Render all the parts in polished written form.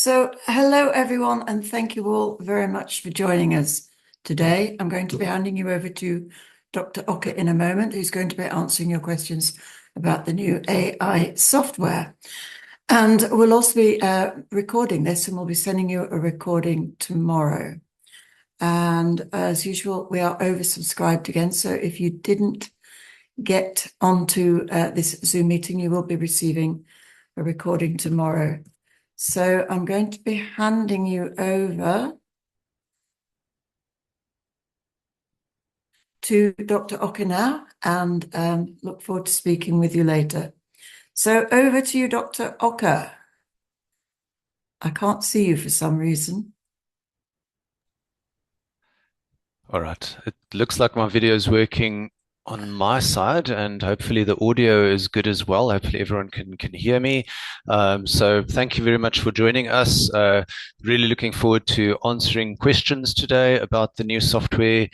So, hello everyone, and thank you all very much for joining us today. I'm going to be handing you over to Dr. Okker in a moment, who's going to be answering your questions about the new AI software. And we'll also be recording this, and we'll be sending you a recording tomorrow. And as usual, we are oversubscribed again. So if you didn't get onto this Zoom meeting, you will be receiving a recording tomorrow. So I'm going to be handing you over to Dr. Okker now, and look forward to speaking with you later. So over to you, Dr. Okker. I can't see you for some reason. All right. It looks like my video is working on my side, and hopefully the audio is good as well. Hopefully everyone can hear me. So thank you very much for joining us. Really looking forward to answering questions today about the new software.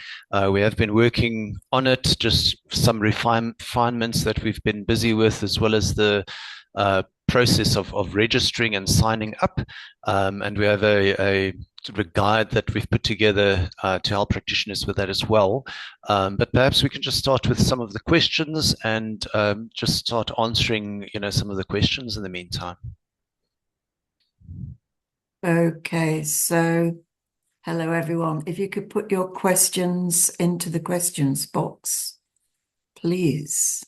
We have been working on it, just some refinements that we've been busy with, as well as the process of registering and signing up. And we have a guide that we've put together to help practitioners with that as well. But perhaps we can just start with some of the questions and just start answering, some of the questions in the meantime. Okay, so hello everyone. If you could put your questions into the questions box, please.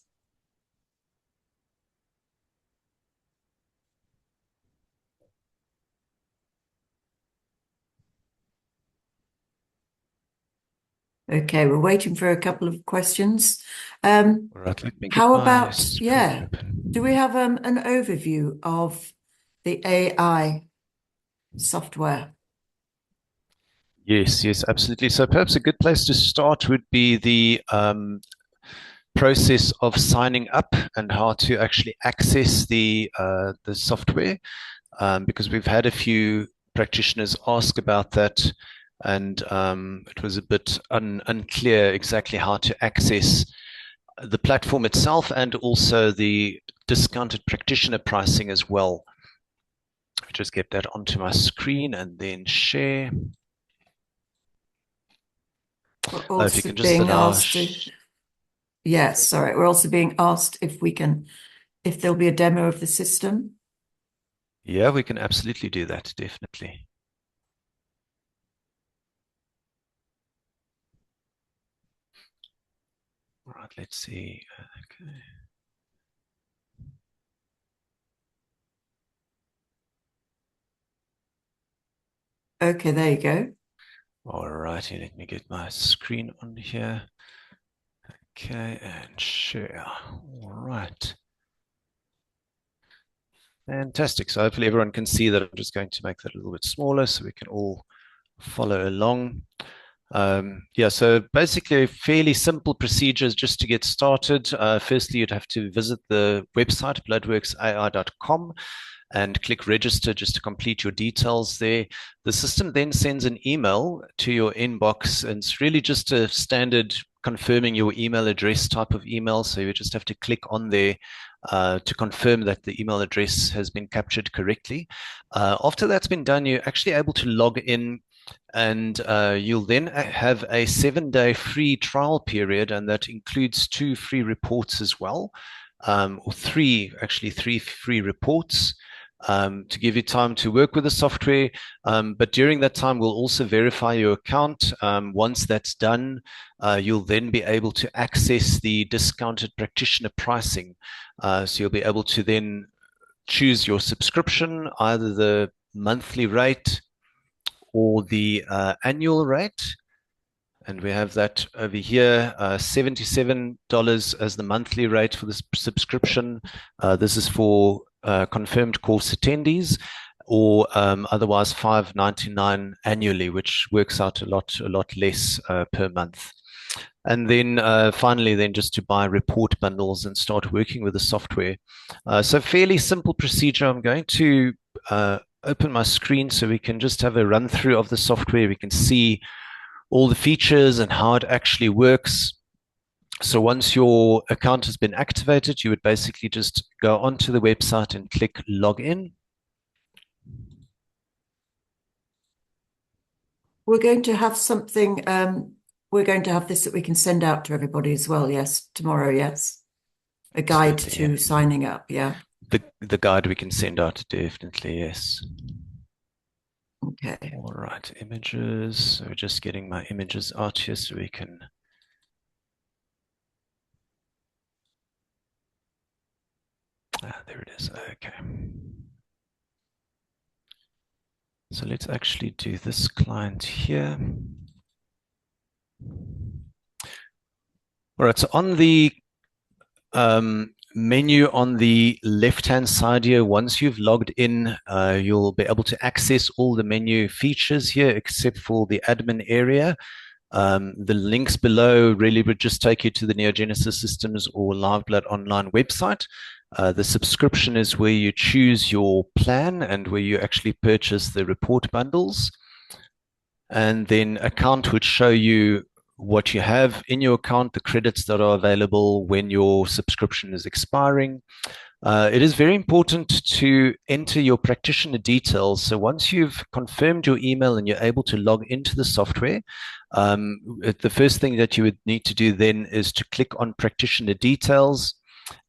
Okay, we're waiting for a couple of questions. All right, let me get How my about, screen yeah, do we open. have an overview of the AI software? Yes, yes, absolutely. So perhaps a good place to start would be the process of signing up and how to actually access the software, because we've had a few practitioners ask about that, and it was a bit unclear exactly how to access the platform itself and also the discounted practitioner pricing as well. I'll just get that onto my screen and then share. We're If you also can just being allow. asked to, yes, sorry, we're also being asked if there'll be a demo of the system. Yeah, we can absolutely do that, definitely. All right, let's see. Okay. Okay, there you go. All righty, let me get my screen on here. Okay, and share. All right. Fantastic. So hopefully everyone can see that. I'm just going to make that a little bit smaller so we can all follow along. Yeah, so basically a fairly simple procedures just to get started. Firstly, you'd have to visit the website, bloodworksai.com, and click register just to complete your details there. The system then sends an email to your inbox, and it's really just a standard confirming your email address type of email. So you just have to click on there to confirm that the email address has been captured correctly. After that's been done, you're actually able to log in, and you'll then have a 7-day free trial period, and that includes 2 free reports as well, or three free reports, to give you time to work with the software. But during that time, we'll also verify your account. Once that's done, you'll then be able to access the discounted practitioner pricing. So you'll be able to then choose your subscription, either the monthly rate or the annual rate. And we have that over here, $77 as the monthly rate for this subscription. This is for confirmed course attendees, or otherwise $5.99 annually, which works out a lot less per month. And then finally, then just to buy report bundles and start working with the software. So fairly simple procedure. I'm going to open my screen so we can just have a run through of the software. We can see all the features and how it actually works. So once your account has been activated, you would basically just go onto the website and click login. we're going to have something, we're going to have this that we can send out to everybody as well, yes, tomorrow, yes. A guide Absolutely, to yeah. signing up, yeah. The guide we can send out, definitely, yes. Okay. All right, images. So just getting my images out here so we can. There it is. Okay. So let's actually do this client here. All right, so on the menu on the left-hand side here, once you've logged in, you'll be able to access all the menu features here except for the admin area. The links below really would just take you to the NeoGenesis Systems or Liveblood online website. The subscription is where you choose your plan and where you actually purchase the report bundles. And then account would show you what you have in your account, the credits that are available when your subscription is expiring. It is very important to enter your practitioner details. So once you've confirmed your email and you're able to log into the software, the first thing that you would need to do then is to click on practitioner details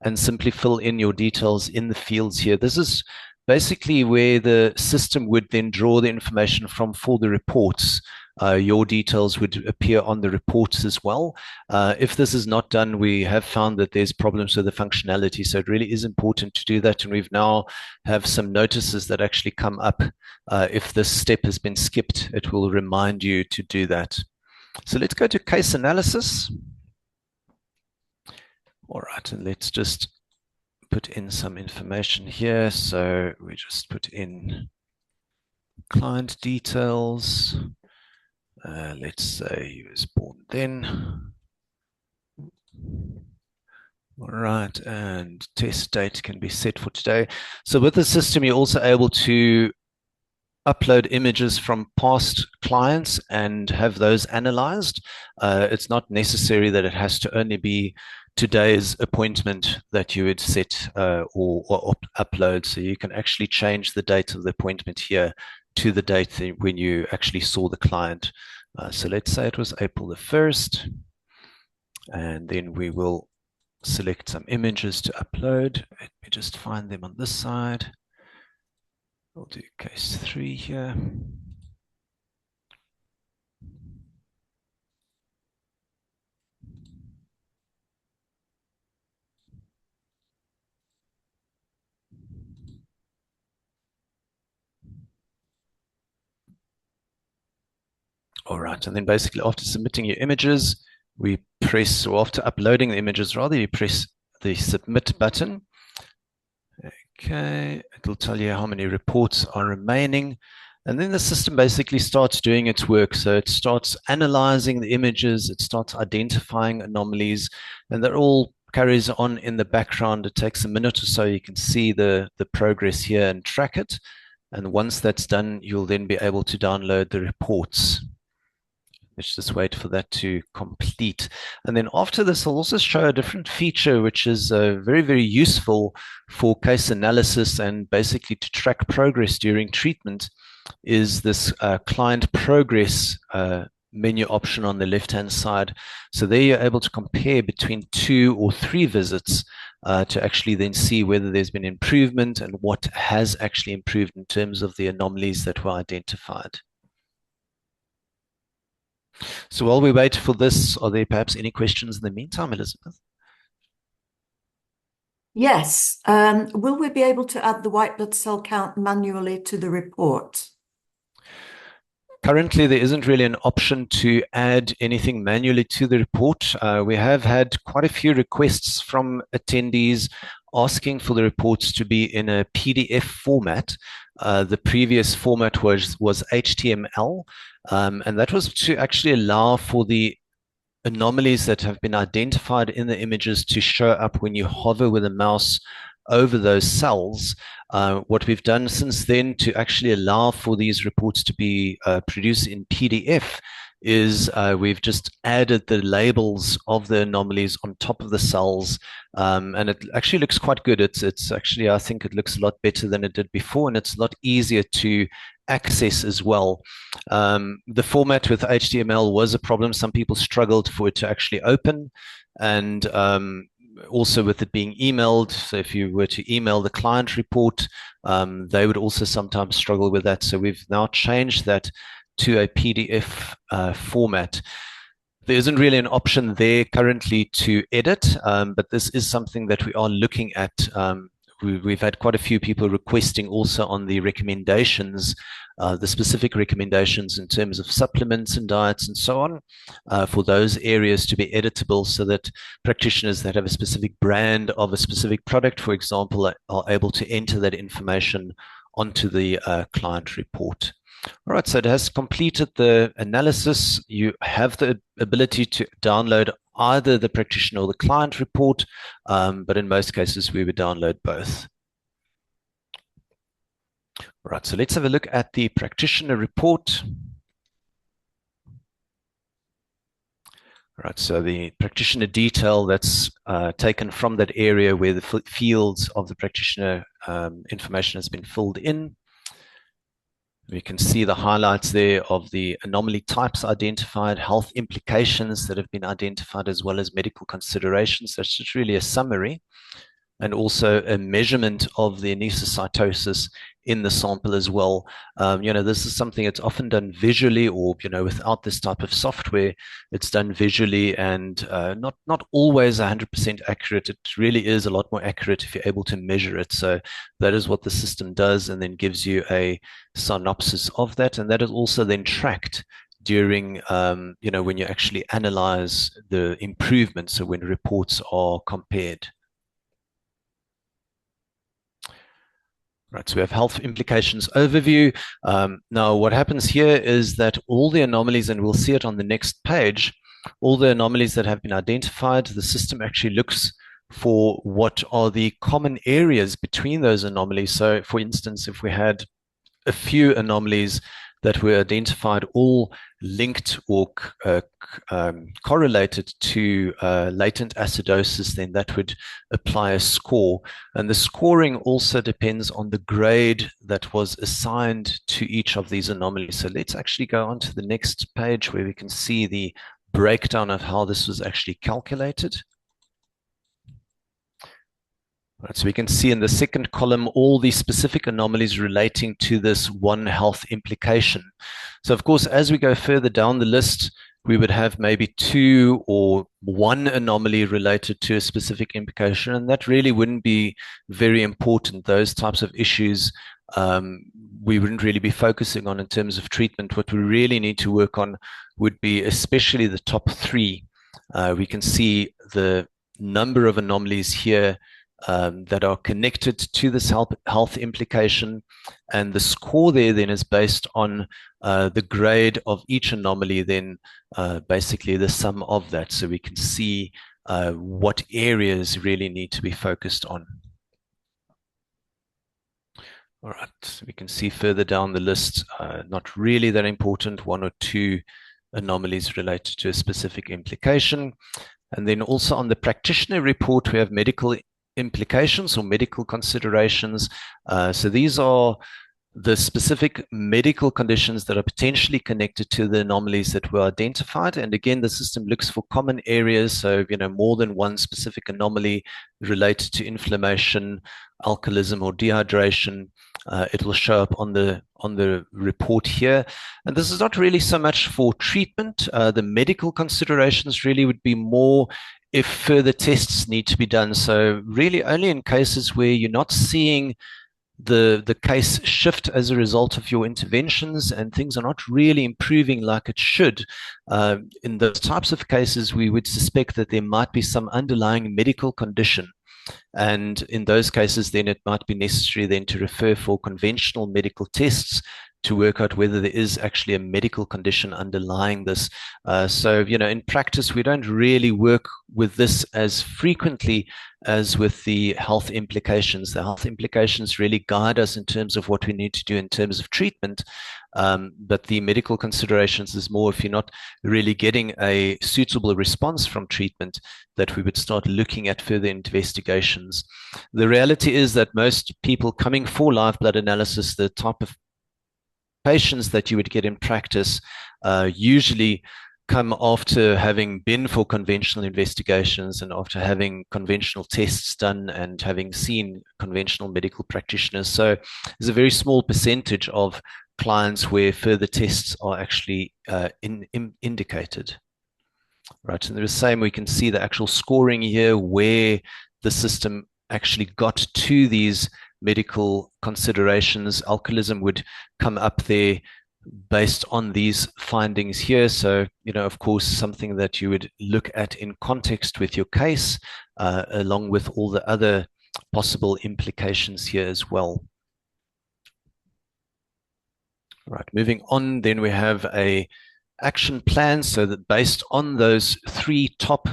and simply fill in your details in the fields here. This is basically where the system would then draw the information from for the reports. Your details would appear on the reports as well. If this is not done, we have found that there's problems with the functionality. So it really is important to do that. And we've now have some notices that actually come up. If this step has been skipped, it will remind you to do that. So let's go to case analysis. All right, and let's just put in some information here. So we just put in client details. Let's say he was born then. All right, and test date can be set for today. So with the system, you're also able to upload images from past clients and have those analyzed. It's not necessary that it has to only be today's appointment that you would set or upload. So you can actually change the date of the appointment here to the date when you actually saw the client. So let's say it was April the 1st. And then we will select some images to upload. Let me just find them on this side. We'll do case 3 here. All right, and then basically after submitting your images, we press, or after uploading the images rather, you press the submit button. Okay, it'll tell you how many reports are remaining. And then the system basically starts doing its work. So it starts analyzing the images, it starts identifying anomalies, and that all carries on in the background. It takes a minute or so. You can see the progress here and track it. And once that's done, you'll then be able to download the reports. Let's just wait for that to complete. And then after this, I'll also show a different feature, which is very, very useful for case analysis and basically to track progress during treatment, is this client progress menu option on the left-hand side. So there you're able to compare between 2 or 3 visits to actually then see whether there's been improvement and what has actually improved in terms of the anomalies that were identified. So while we wait for this, are there perhaps any questions in the meantime, Elizabeth? Yes. Will we be able to add the white blood cell count manually to the report? Currently, there isn't really an option to add anything manually to the report. We have had quite a few requests from attendees asking for the reports to be in a PDF format. The previous format was HTML, and that was to actually allow for the anomalies that have been identified in the images to show up when you hover with a mouse over those cells. What we've done since then to actually allow for these reports to be produced in PDF is we've just added the labels of the anomalies on top of the cells, and it actually looks quite good. It's actually, I think it looks a lot better than it did before, and it's a lot easier to access as well. The format with HTML was a problem. Some people struggled for it to actually open, and also with it being emailed. So if you were to email the client report, they would also sometimes struggle with that. So we've now changed that to a PDF format. There isn't really an option there currently to edit, but this is something that we are looking at. We've had quite a few people requesting also on the recommendations, the specific recommendations in terms of supplements and diets and so on, for those areas to be editable so that practitioners that have a specific brand of a specific product, for example, are able to enter that information onto the client report. All right, so it has completed the analysis. You have the ability to download either the practitioner or the client report, but in most cases, we would download both. All right, so let's have a look at the practitioner report. All right, so the practitioner detail that's taken from that area where the fields of the practitioner information has been filled in. We can see the highlights there of the anomaly types identified, health implications that have been identified, as well as medical considerations. That's just really a summary, and also a measurement of the anesocytosis in the sample as well. This is something that's often done visually, or, without this type of software, it's done visually and not always 100% accurate. It really is a lot more accurate if you're able to measure it. So that is what the system does, and then gives you a synopsis of that. And that is also then tracked during, when you actually analyze the improvements, so when reports are compared. Right, so we have health implications overview. Now, what happens here is that all the anomalies, and we'll see it on the next page, all the anomalies that have been identified, the system actually looks for what are the common areas between those anomalies. So, for instance, if we had a few anomalies that were identified, all linked or correlated to latent acidosis, then that would apply a score. And the scoring also depends on the grade that was assigned to each of these anomalies. So let's actually go on to the next page where we can see the breakdown of how this was actually calculated. Right, so we can see in the second column all the specific anomalies relating to this one health implication. So of course, as we go further down the list, we would have maybe 2 or 1 anomaly related to a specific implication, and that really wouldn't be very important. Those types of issues we wouldn't really be focusing on in terms of treatment. What we really need to work on would be especially the top 3. We can see the number of anomalies here that are connected to this health implication, and the score there then is based on the grade of each anomaly, then basically the sum of that, so we can see what areas really need to be focused on. All right, so we can see further down the list, not really that important, 1 or 2 anomalies related to a specific implication. And then also on the practitioner report, we have medical implications or medical considerations. So these are the specific medical conditions that are potentially connected to the anomalies that were identified. And again, the system looks for common areas. So, more than one specific anomaly related to inflammation, alcoholism, or dehydration. It will show up on the report here. And this is not really so much for treatment. The medical considerations really would be more if further tests need to be done. So really only in cases where you're not seeing the case shift as a result of your interventions and things are not really improving like it should. In those types of cases, we would suspect that there might be some underlying medical condition. And in those cases, then it might be necessary then to refer for conventional medical tests to work out whether there is actually a medical condition underlying this. So, in practice, we don't really work with this as frequently as with the health implications. The health implications really guide us in terms of what we need to do in terms of treatment. But the medical considerations is more if you're not really getting a suitable response from treatment, that we would start looking at further investigations. The reality is that most people coming for live blood analysis, the type of patients that you would get in practice usually come after having been for conventional investigations and after having conventional tests done and having seen conventional medical practitioners. So there's a very small percentage of clients where further tests are actually indicated. Right, and the same, we can see the actual scoring here where the system actually got to these medical considerations. Alcoholism would come up there based on these findings here. So, of course, something that you would look at in context with your case, along with all the other possible implications here as well. Right, moving on, then we have a action plan, so that based on those three top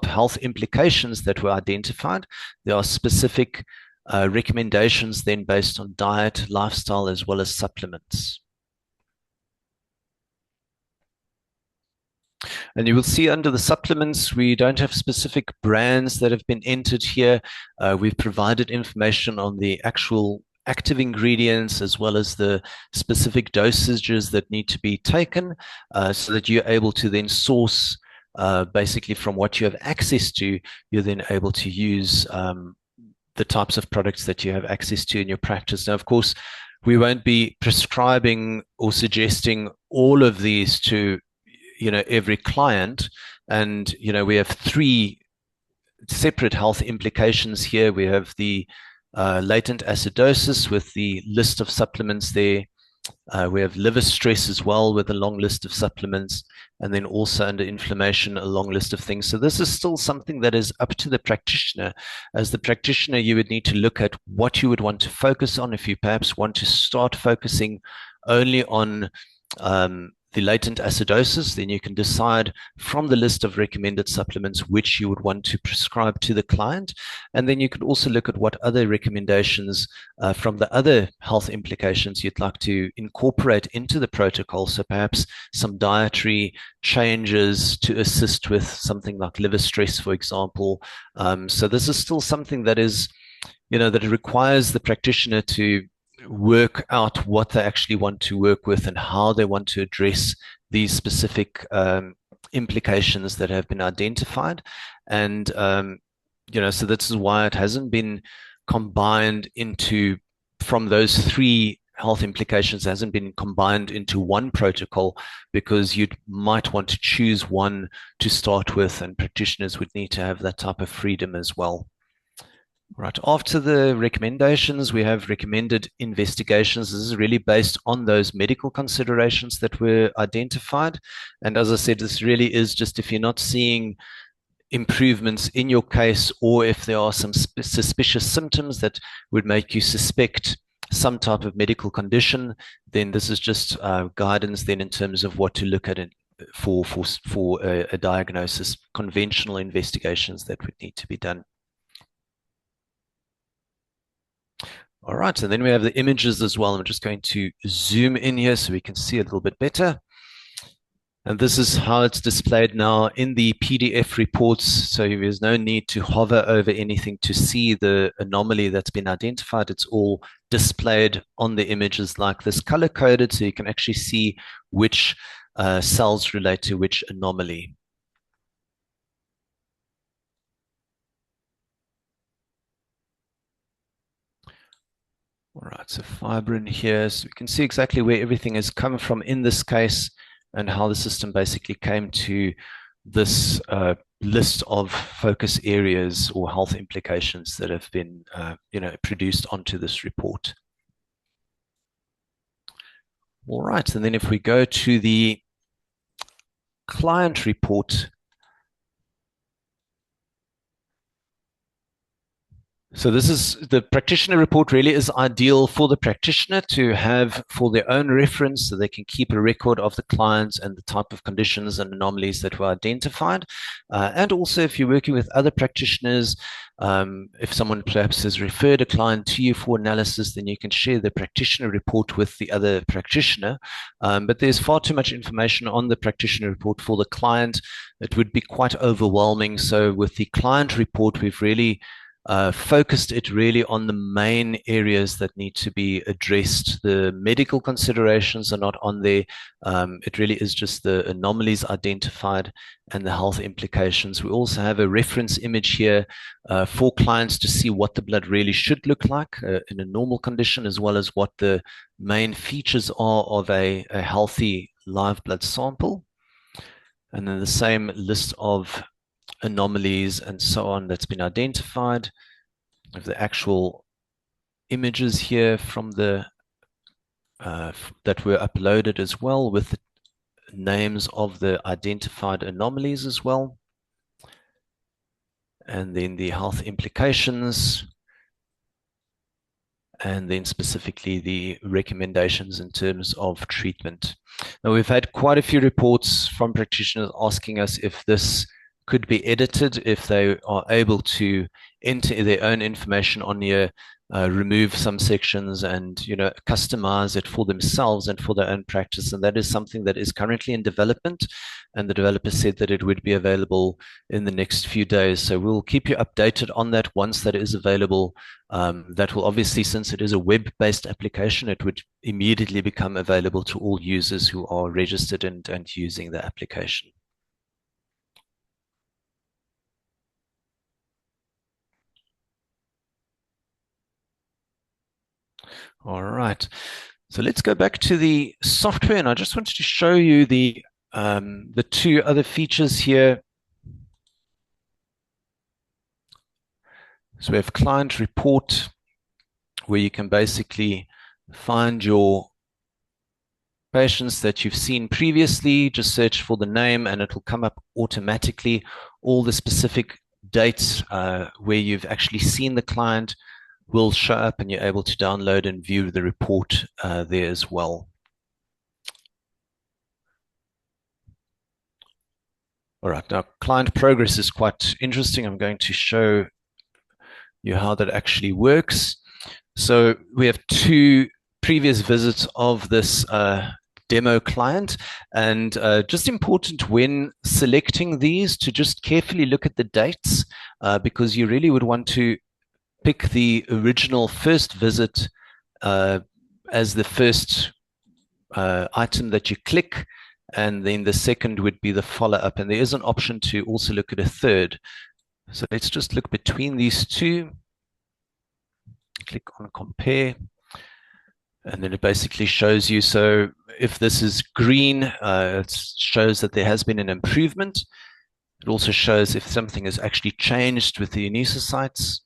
health implications that were identified, there are specific recommendations then based on diet, lifestyle, as well as supplements. And you will see under the supplements, we don't have specific brands that have been entered here. We've provided information on the actual active ingredients as well as the specific dosages that need to be taken, so that you're able to then source basically from what you have access to. You're then able to use the types of products that you have access to in your practice. Now, of course, we won't be prescribing or suggesting all of these to every client. And we have three separate health implications here. We have the latent acidosis with the list of supplements there. We have liver stress as well with a long list of supplements, and then also under inflammation, a long list of things. So this is still something that is up to the practitioner. As the practitioner, you would need to look at what you would want to focus on. If you perhaps want to start focusing only on the latent acidosis, then you can decide from the list of recommended supplements which you would want to prescribe to the client. And then you could also look at what other recommendations from the other health implications you'd like to incorporate into the protocol. So perhaps some dietary changes to assist with something like liver stress, for example. So this is still something that is, that it requires the practitioner to work out what they actually want to work with and how they want to address these specific implications that have been identified. And, so this is why it hasn't been combined from those three health implications, hasn't been combined into one protocol, because you might want to choose one to start with, and practitioners would need to have that type of freedom as well. Right, after the recommendations, we have recommended investigations. This is really based on those medical considerations that were identified. And as I said, this really is just if you're not seeing improvements in your case, or if there are some suspicious symptoms that would make you suspect some type of medical condition, then this is just guidance then in terms of what to look at for a diagnosis, conventional investigations that would need to be done. All right, and then we have the images as well. I'm just going to zoom in here so we can see a little bit better. And this is how it's displayed now in the PDF reports. So there's no need to hover over anything to see the anomaly that's been identified. It's all displayed on the images like this, color-coded, so you can actually see which cells relate to which anomaly. All right, so fibrin here, so we can see exactly where everything has come from in this case and how the system basically came to this list of focus areas or health implications that have been produced onto this report. All right, and then if we go to the client report, so this is the practitioner report. Really is ideal for the practitioner to have for their own reference, so they can keep a record of the clients and the type of conditions and anomalies that were identified. And also if you're working with other practitioners, if someone perhaps has referred a client to you for analysis, then you can share the practitioner report with the other practitioner. But there's far too much information on the practitioner report for the client. It would be quite overwhelming. So with the client report, we've really focused it really on the main areas that need to be addressed. The medical considerations are not on there. It really is just the anomalies identified and the health implications. We also have a reference image here for clients to see what the blood really should look like in a normal condition, as well as what the main features are of a healthy live blood sample. And then the same list of anomalies and so on that's been identified, of the actual images here from the that were uploaded as well, with the names of the identified anomalies as well, and then the health implications, and then specifically the recommendations in terms of treatment. Now, we've had quite a few reports from practitioners asking us if this could be edited, if they are able to enter their own information on here, remove some sections, and customize it for themselves and for their own practice. And that is something that is currently in development, and the developer said that it would be available in the next few days. So we'll keep you updated on that once that is available. That will obviously, since it is a web-based application, it would immediately become available to all users who are registered and using the application. All right. So let's go back to the software, and I just wanted to show you the two other features here. So we have client report, where you can basically find your patients that you've seen previously. Just search for the name and it will come up automatically. All the specific dates where you've actually seen the client will show up, and you're able to download and view the report there as well. All right, now client progress is quite interesting. I'm going to show you how that actually works. So we have two previous visits of this demo client, and just important when selecting these to just carefully look at the dates, because you really would want to pick the original first visit as the first item that you click, and then the second would be the follow-up. And there is an option to also look at a third. So let's just look between these two. Click on compare, and then it basically shows you. So if this is green, it shows that there has been an improvement. It also shows if something has actually changed with the anesicytes.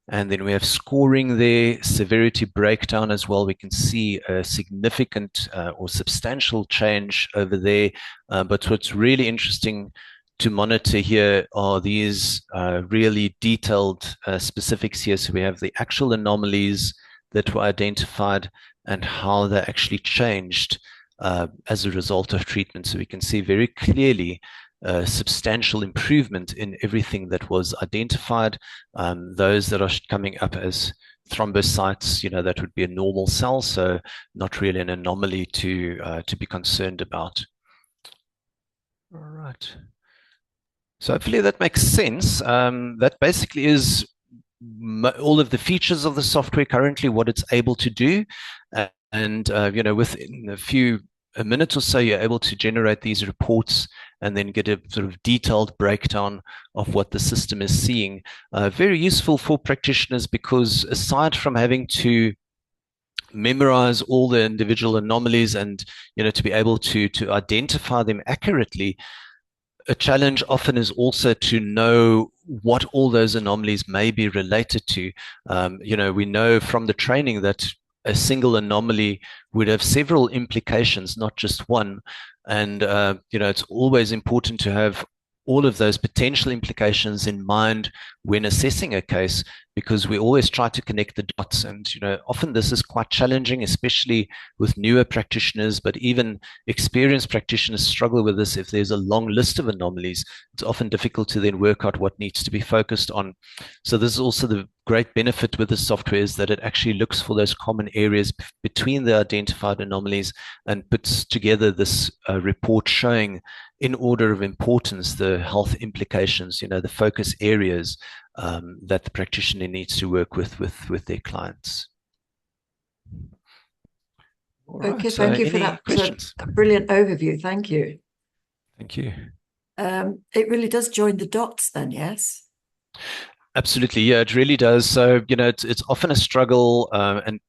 And then we have scoring there, severity breakdown as well. We can see a significant or substantial change over there. But what's really interesting to monitor here are these really detailed specifics here. So we have the actual anomalies that were identified and how they actually changed as a result of treatment. So we can see very clearly substantial improvement in everything that was identified. Those that are coming up as thrombocytes, that would be a normal cell, so not really an anomaly to be concerned about. All right. So hopefully that makes sense. That basically is all of the features of the software currently, what it's able to do. And within a minute or so, you're able to generate these reports and then get a sort of detailed breakdown of what the system is seeing. Very useful for practitioners, because aside from having to memorize all the individual anomalies and to be able to identify them accurately, a challenge often is also to know what all those anomalies may be related to. We know from the training that a single anomaly would have several implications, not just one. And, it's always important to have all of those potential implications in mind when assessing a case, because we always try to connect the dots. And, often this is quite challenging, especially with newer practitioners, but even experienced practitioners struggle with this. If there's a long list of anomalies, it's often difficult to then work out what needs to be focused on. So this is also the great benefit with the software, is that it actually looks for those common areas between the identified anomalies and puts together this report showing, in order of importance, the health implications, the focus areas that the practitioner needs to work with their clients. All right, Okay, so thank you for any that questions? brilliant overview. Thank you. Thank you. It really does join the dots then, yes? Absolutely, yeah, it really does. So, it's often a struggle, and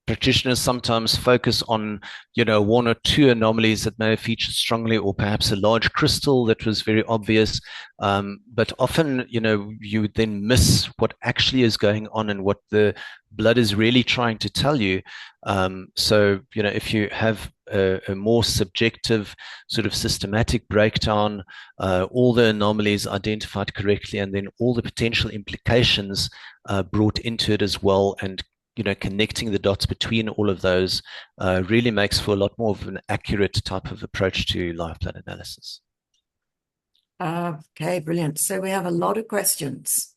practitioners sometimes focus on, one or two anomalies that may have featured strongly, or perhaps a large crystal that was very obvious. But often, you would then miss what actually is going on and what the blood is really trying to tell you. So, if you have a more subjective sort of systematic breakdown, all the anomalies identified correctly, and then all the potential implications brought into it as well, and connecting the dots between all of those really makes for a lot more of an accurate type of approach to live blood analysis. Okay, brilliant. So we have a lot of questions.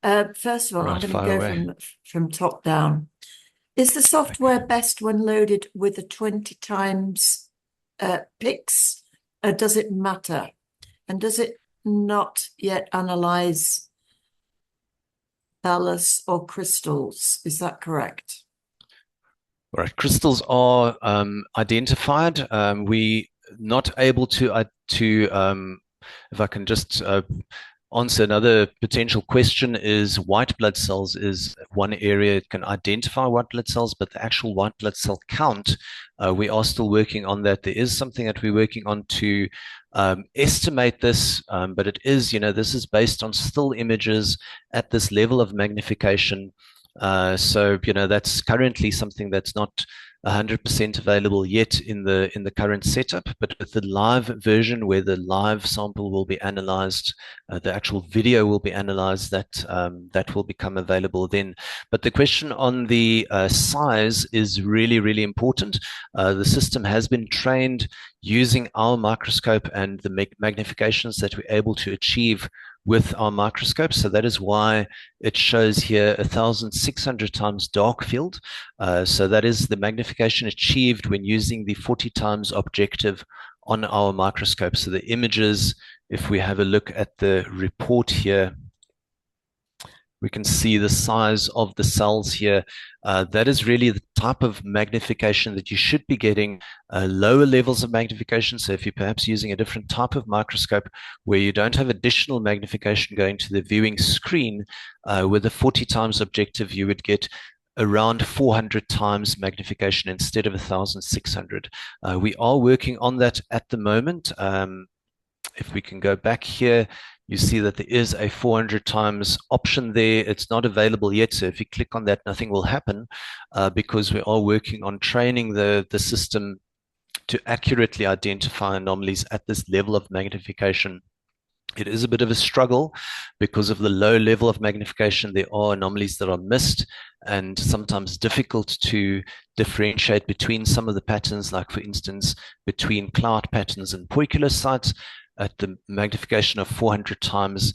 First of all, I'm Right, going to fire go away. from top down. Is the software Okay. best when loaded with a 20 times pix? Does it matter? And does it not yet analyze thallus or crystals? Is that correct? All right, crystals are identified. We not able to if I can just answer another potential question, is white blood cells is one area it can identify white blood cells, but the actual white blood cell count, we are still working on that. There is something that we're working on to estimate this, but it is, this is based on still images at this level of magnification. So, that's currently something that's not 100% available yet in the current setup, but with the live version where the live sample will be analyzed, the actual video will be analyzed, that will become available then. But the question on the size is really, really important. The system has been trained using our microscope and the magnifications that we're able to achieve with our microscope. So that is why it shows here 1,600 times dark field. So that is the magnification achieved when using the 40 times objective on our microscope. So the images, if we have a look at the report here, we can see the size of the cells here. That is really the type of magnification that you should be getting, lower levels of magnification. So if you're perhaps using a different type of microscope where you don't have additional magnification going to the viewing screen, with a 40 times objective, you would get around 400 times magnification instead of 1,600. We are working on that at the moment. If we can go back here, you see that there is a 400 times option there. It's not available yet. So if you click on that, nothing will happen, because we are working on training the system to accurately identify anomalies at this level of magnification. It is a bit of a struggle because of the low level of magnification. There are anomalies that are missed and sometimes difficult to differentiate between some of the patterns, like, for instance, between cloud patterns and poikilocytes. At the magnification of 400 times,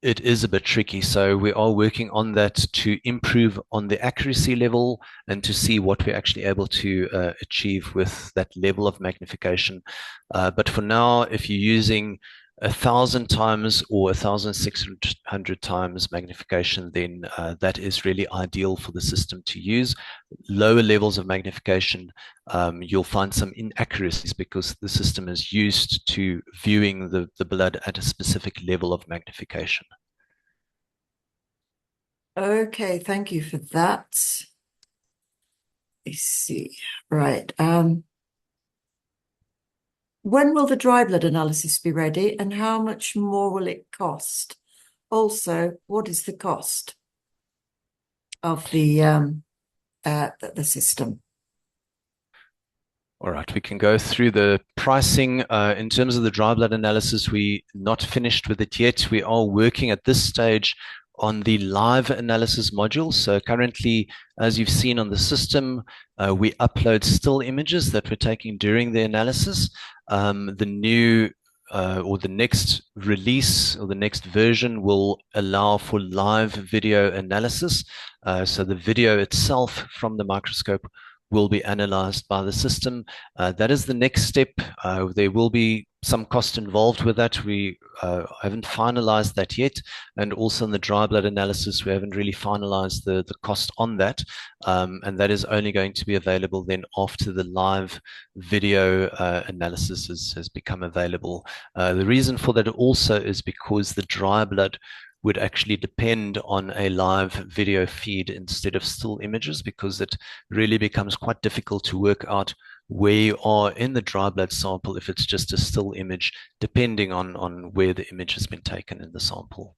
it is a bit tricky. So we are working on that to improve on the accuracy level and to see what we're actually able to achieve with that level of magnification. But for now, if you're using 1,000 times or 1,600 times magnification, then that is really ideal for the system to use. Lower levels of magnification, you'll find some inaccuracies because the system is used to viewing the blood at a specific level of magnification. Okay, thank you for that. Let's see. Right. When will the dry blood analysis be ready and how much more will it cost? Also, what is the cost of the system? All right, we can go through the pricing. In terms of the dry blood analysis, we're not finished with it yet. We are working at this stage on the live analysis module. So currently, as you've seen on the system, we upload still images that we're taking during the analysis. The new or the next release or the next version will allow for live video analysis. So the video itself from the microscope will be analyzed by the system. That is the next step. There will be some cost involved with that. We haven't finalized that yet. And also in the dry blood analysis, we haven't really finalized the cost on that. And that is only going to be available then after the live video analysis has become available. The reason for that also is because the dry blood would actually depend on a live video feed instead of still images, because it really becomes quite difficult to work out where you are in the dry blood sample if it's just a still image, depending on where the image has been taken in the sample.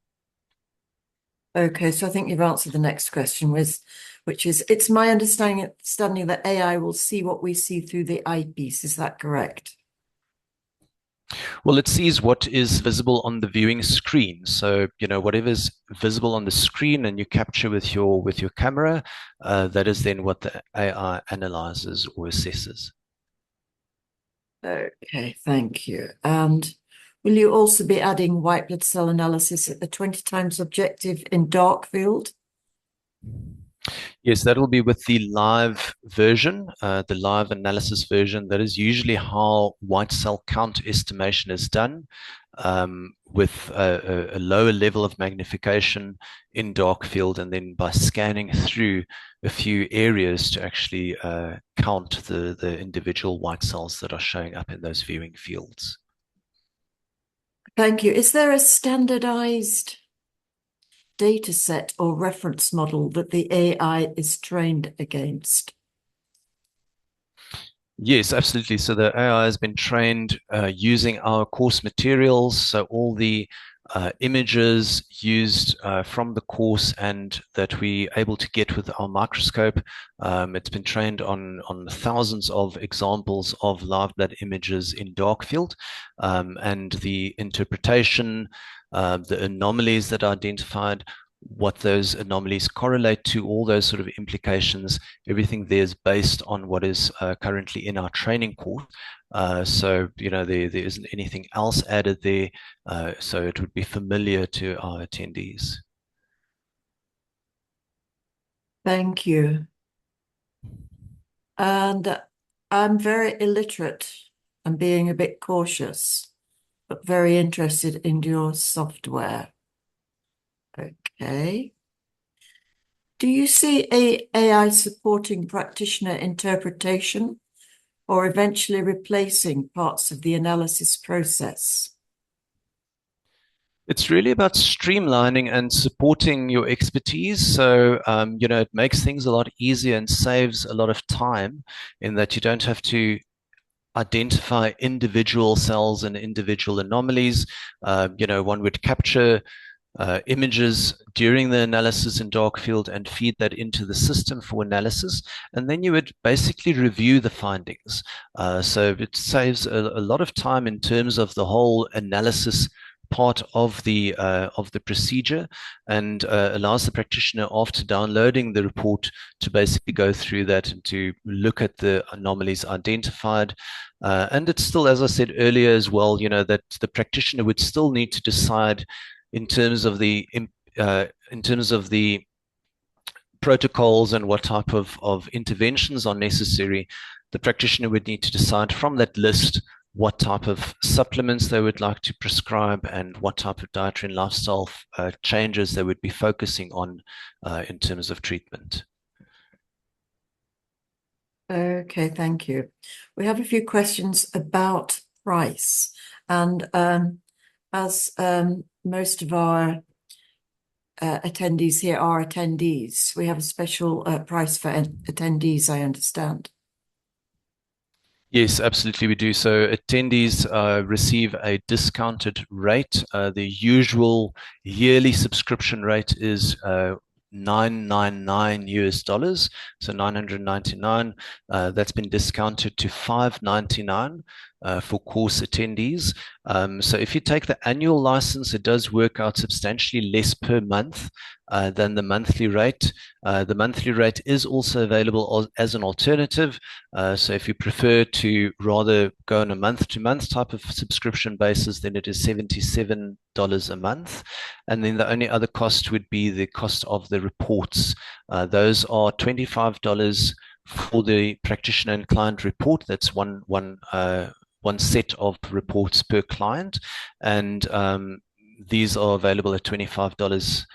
Okay, so I think you've answered the next question, which is, it's my understanding that AI will see what we see through the eyepiece. Is that correct? Well, it sees what is visible on the viewing screen. So, whatever's visible on the screen and you capture with your camera, that is then what the AI analyzes or assesses. Okay, thank you. And will you also be adding white blood cell analysis at the 20 times objective in dark field? Yes, that will be with the live version, the live analysis version. That is usually how white cell count estimation is done, with a lower level of magnification in dark field, and then by scanning through a few areas to actually count the individual white cells that are showing up in those viewing fields. Thank you. Is there a standardized data set or reference model that the AI is trained against? Yes, absolutely. So the AI has been trained using our course materials. So all the images used from the course and that we're able to get with our microscope, it's been trained on thousands of examples of live blood images in dark field, and the interpretation, the anomalies that are identified, what those anomalies correlate to, all those sort of implications, everything there is based on what is currently in our training course. So, there isn't anything else added there. So it would be familiar to our attendees. Thank you. And I'm very illiterate and being a bit cautious, but very interested in your software. Okay. Do you see AI supporting practitioner interpretation or eventually replacing parts of the analysis process? It's really about streamlining and supporting your expertise. So, it makes things a lot easier and saves a lot of time in that you don't have to identify individual cells and individual anomalies. One would capture images during the analysis in dark field and feed that into the system for analysis. And then you would basically review the findings. So it saves a lot of time in terms of the whole analysis part of the procedure, and allows the practitioner, after downloading the report, to basically go through that and to look at the anomalies identified. And it's still, as I said earlier as well, that the practitioner would still need to decide in terms of the protocols and what type of interventions are necessary. The practitioner would need to decide from that list what type of supplements they would like to prescribe and what type of dietary and lifestyle changes they would be focusing on in terms of treatment. Okay, thank you. We have a few questions about price, and as most of our attendees here are attendees, we have a special price for attendees, I understand. Yes, absolutely, we do. So attendees receive a discounted rate. The usual yearly subscription rate is $999, so 999. That's been discounted to $599 for course attendees. So if you take the annual license, it does work out substantially less per month than the monthly rate. The monthly rate is also available as an alternative. So if you prefer to rather go on a month-to-month type of subscription basis, then it is $77 a month. And then the only other cost would be the cost of the reports. Those are $25 for the practitioner and client report. That's one set of reports per client, and these are available at $25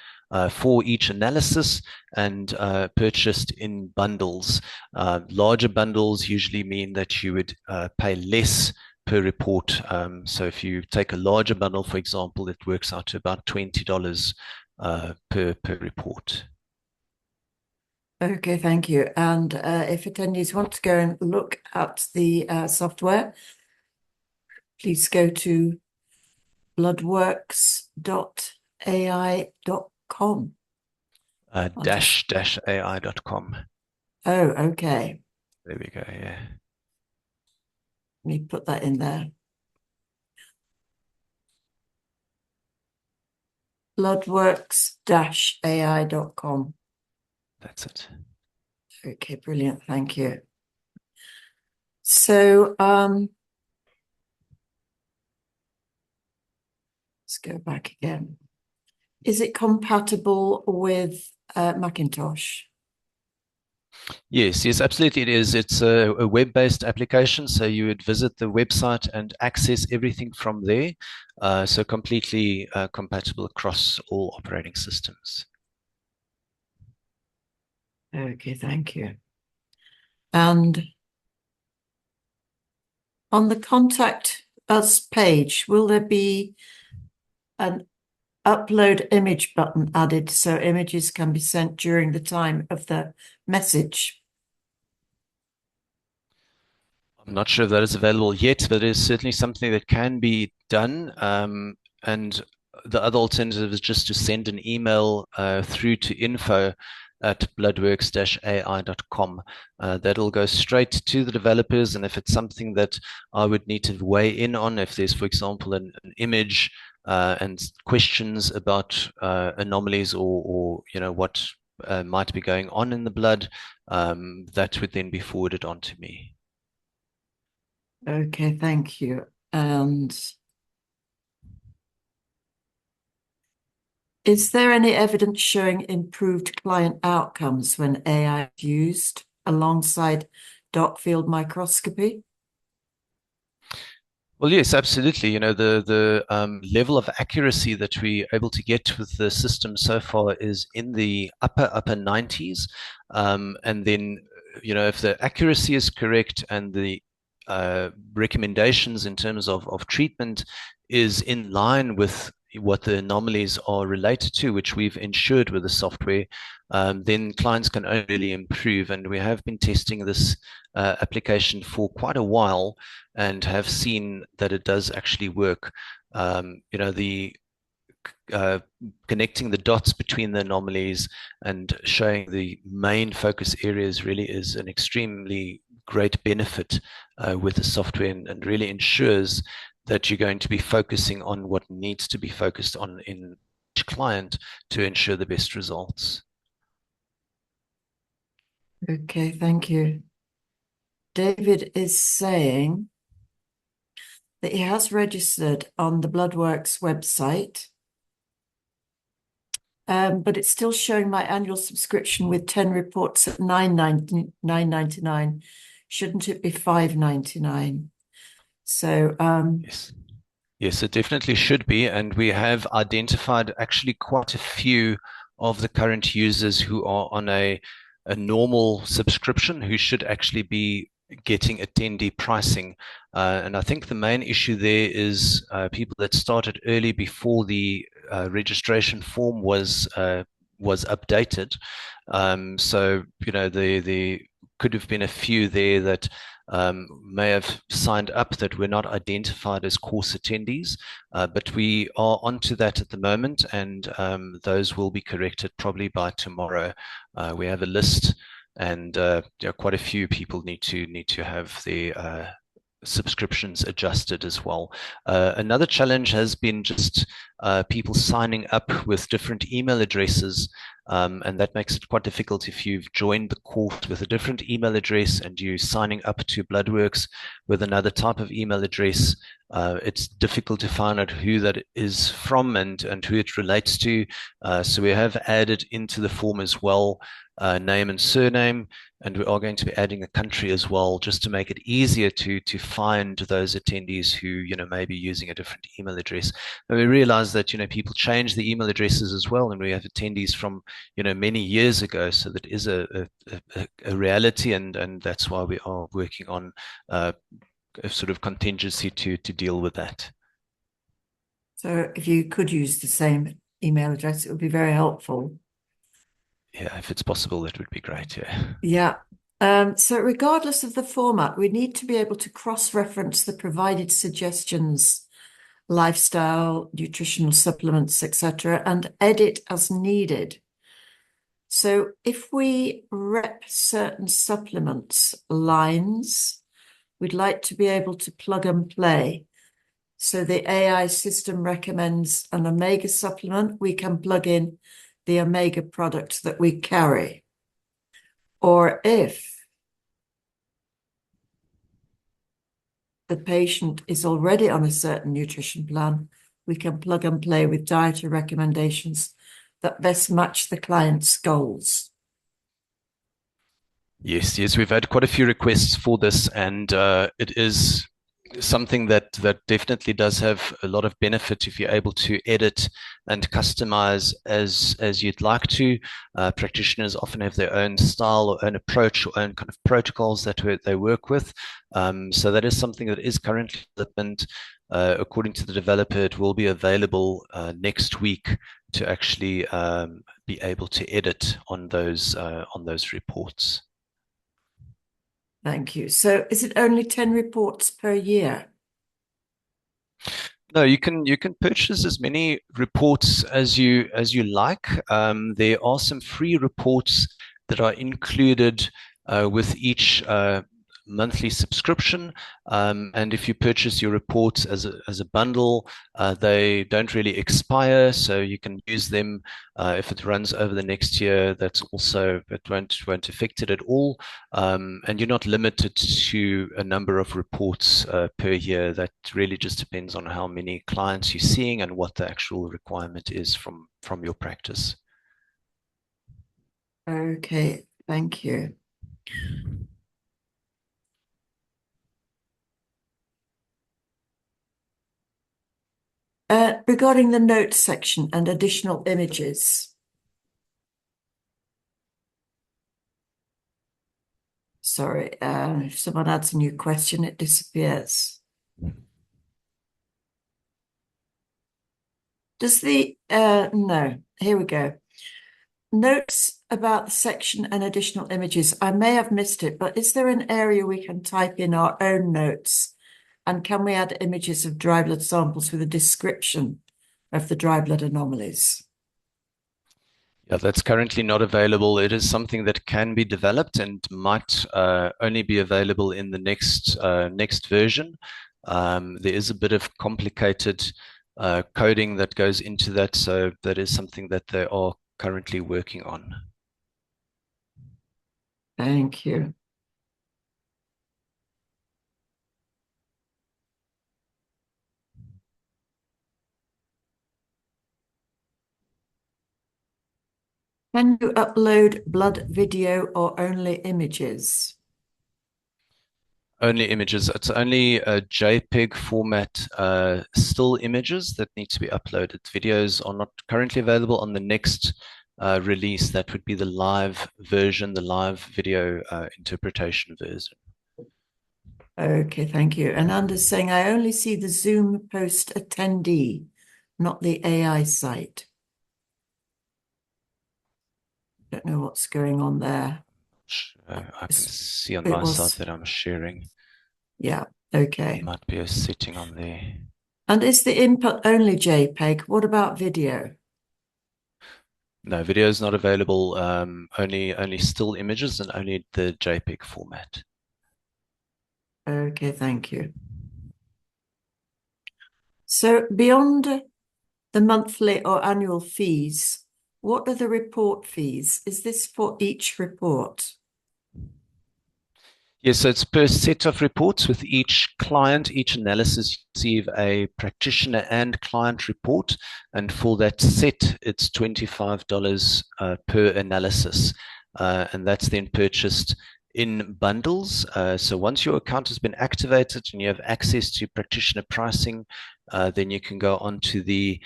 for each analysis, and purchased in bundles. Larger bundles usually mean that you would pay less per report. So if you take a larger bundle, for example, it works out to about $20 per report. Okay, thank you. And if attendees want to go and look at the software, please go to bloodworks.ai.com. Dash AI.com. Oh, okay. There we go. Yeah. Let me put that in there. Bloodworks-ai.com. That's it. Okay, brilliant. Thank you. So, let's go back again. Is it compatible with Macintosh? Yes, absolutely it is. It's a web-based application, so you would visit the website and access everything from there. So completely compatible across all operating systems. Okay, thank you. And on the Contact Us page, will there be an upload image button added so images can be sent during the time of the message? I'm not sure if that is available yet, but it is certainly something that can be done. And the other alternative is just to send an email through to info@bloodworks-ai.com. That'll go straight to the developers. And if it's something that I would need to weigh in on, if there's, for example, an image and questions about anomalies or what might be going on in the blood, that would then be forwarded on to me. Okay, thank you. And is there any evidence showing improved client outcomes when AI is used alongside dark field microscopy? Well, yes, absolutely. The level of accuracy that we're able to get with the system so far is in the upper 90s. And then, if the accuracy is correct and the recommendations in terms of treatment is in line with what the anomalies are related to, which we've ensured with the software, then clients can only really improve. And we have been testing this application for quite a while and have seen that it does actually work. The connecting the dots between the anomalies and showing the main focus areas really is an extremely great benefit with the software, and really ensures that you're going to be focusing on what needs to be focused on in each client to ensure the best results. Okay, thank you. David is saying that he has registered on the Bloodworks website, but it's still showing my annual subscription with 10 reports at $9.99. Shouldn't it be $5.99? So, Yes, it definitely should be. And we have identified actually quite a few of the current users who are on a normal subscription who should actually be getting attendee pricing. And I think the main issue there is people that started early before the registration form was updated. So, the could have been a few there that may have signed up that were not identified as course attendees, but we are onto that at the moment, and those will be corrected probably by tomorrow. We have a list, and quite a few people need to have their subscriptions adjusted as well. Another challenge has been just people signing up with different email addresses And that makes it quite difficult if you've joined the court with a different email address and you're signing up to Bloodworks with another type of email address. It's difficult to find out who that is from and who it relates to. So we have added into the form as well name and surname, and we are going to be adding a country as well, just to make it easier to find those attendees who may be using a different email address. And we realize that people change the email addresses as well, and we have attendees from many years ago, so that is a reality, and that's why we are working on a sort of contingency to deal with that. So if you could use the same email address, it would be very helpful. Yeah, if it's possible, that would be great. Yeah. Yeah. So regardless of the format, we need to be able to cross-reference the provided suggestions, lifestyle, nutritional supplements, etc., and edit as needed. So if we rep certain supplements lines, we'd like to be able to plug and play. So the AI system recommends an omega supplement, we can plug in the omega product that we carry. Or if the patient is already on a certain nutrition plan, we can plug and play with dietary recommendations that best match the client's goals. Yes, we've had quite a few requests for this, and it is something that definitely does have a lot of benefit if you're able to edit and customize as you'd like to. Practitioners often have their own style or own approach or own kind of protocols that they work with. So that is something that is currently development. According to the developer, it will be available next week to actually be able to edit on those reports. Thank you. So is it only 10 reports per year? No, you can purchase as many reports as you like. There are some free reports that are included with each monthly subscription. And if you purchase your reports as a bundle, they don't really expire, so you can use them if it runs over the next year. That's also, it won't affect it at all. And you're not limited to a number of reports per year. That really just depends on how many clients you're seeing and what the actual requirement is from your practice. Okay, thank you. Regarding the notes section and additional images. Sorry, if someone adds a new question, it disappears. No, here we go. Notes about the section and additional images. I may have missed it, but is there an area we can type in our own notes? And can we add images of dry blood samples with a description of the dry blood anomalies? Yeah, that's currently not available. It is something that can be developed and might only be available in the next version. There is a bit of complicated coding that goes into that, so that is something that they are currently working on. Thank you. Can you upload blood video or only images? Only images. It's only a JPEG format still images that need to be uploaded. Videos are not currently available. On the next release, that would be the live version, the live video interpretation version. Okay, thank you. And Anders saying, I only see the Zoom post attendee, not the AI site. Don't know what's going on there. I can see on my side that I'm sharing. Yeah, okay. There might be a setting on there. And is the input only JPEG? What about video? No, video is not available. Only still images and only the JPEG format. Okay, thank you. So beyond the monthly or annual fees, What are the report fees? Is this for each report? Yes, so it's per set of reports. With each client, each analysis, you receive a practitioner and client report. And for that set, it's $25 per analysis. And that's then purchased in bundles. So once your account has been activated and you have access to practitioner pricing, then you can go onto the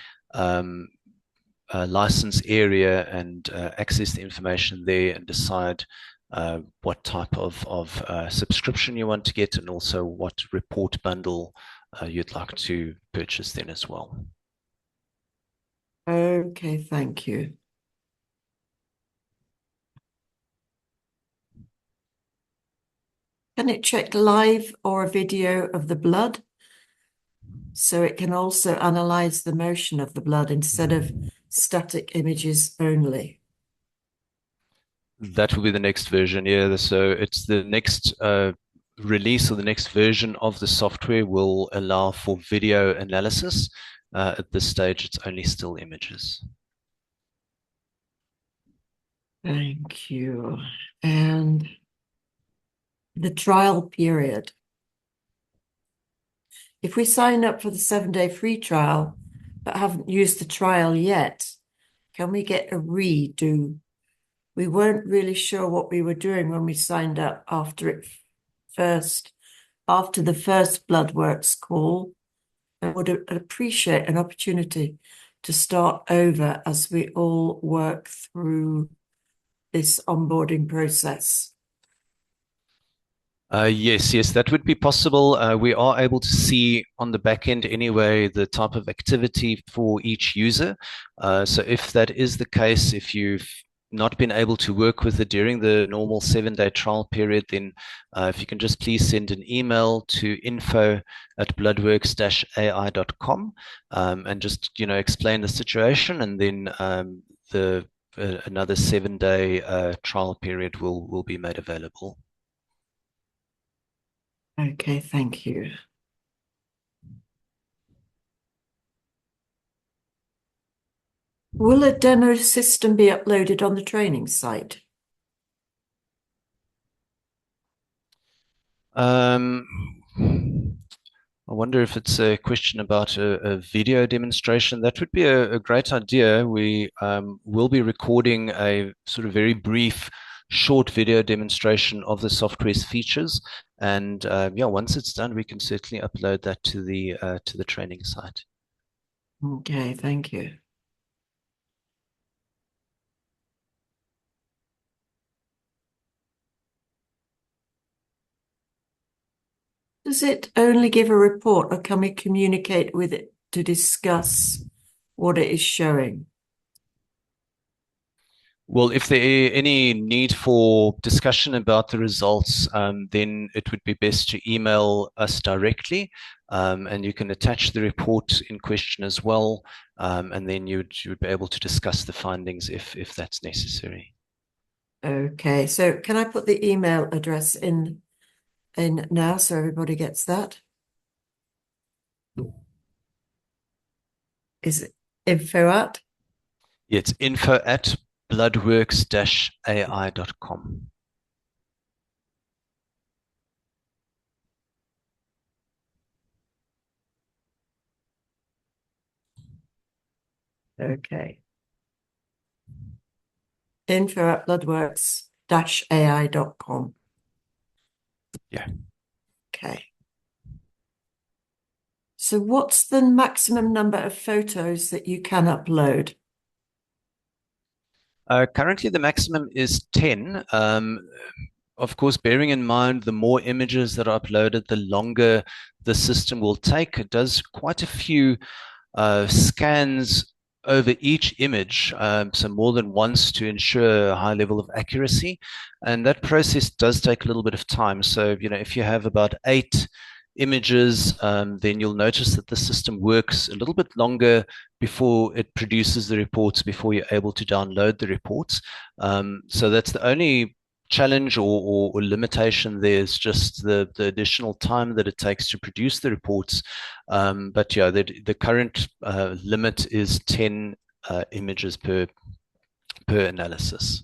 license area and access the information there and decide what type of subscription you want to get, and also what report bundle you'd like to purchase then as well. Okay, thank you. Can it check live or a video of the blood? So it can also analyze the motion of the blood instead of static images only. That will be the next version. Yeah, so it's the next release, or the next version of the software will allow for video analysis. At this stage, it's only still images. Thank you. And the trial period. If we sign up for the 7-day free trial but haven't used the trial yet, can we get a redo? We weren't really sure what we were doing when we signed up after the first Bloodworks call. I would appreciate an opportunity to start over as we all work through this onboarding process. Yes, that would be possible. We are able to see on the back end anyway the type of activity for each user. So if that is the case, if you've not been able to work with it during the normal 7-day trial period, then if you can just please send an email to info@bloodworks-ai.com and just explain the situation, and then another 7-day trial period will be made available. Okay, thank you. Will a demo system be uploaded on the training site? I wonder if it's a question about a video demonstration. That would be a great idea. We will be recording a sort of very brief, short video demonstration of the software's features. And yeah, once it's done, we can certainly upload that to the training site. Okay, thank you. Does it only give a report, or can we communicate with it to discuss what it is showing? Well, if there is any need for discussion about the results, then it would be best to email us directly, and you can attach the report in question as well, and then you would be able to discuss the findings if that's necessary. Okay, so can I put the email address in now so everybody gets that? Is it info at? Yeah, it's info@bloodworks-ai.com. Okay. info@bloodworks-ai.com. Yeah. Okay. So what's the maximum number of photos that you can upload? Currently, the maximum is 10. Of course, bearing in mind the more images that are uploaded, the longer the system will take. It does quite a few scans over each image, so more than once, to ensure a high level of accuracy. And that process does take a little bit of time. So, if you have about 8 images, then you'll notice that the system works a little bit longer before it produces the reports, before you're able to download the reports. So that's the only challenge or limitation. There's just the additional time that it takes to produce the reports. But yeah, the current limit is 10 images per per analysis.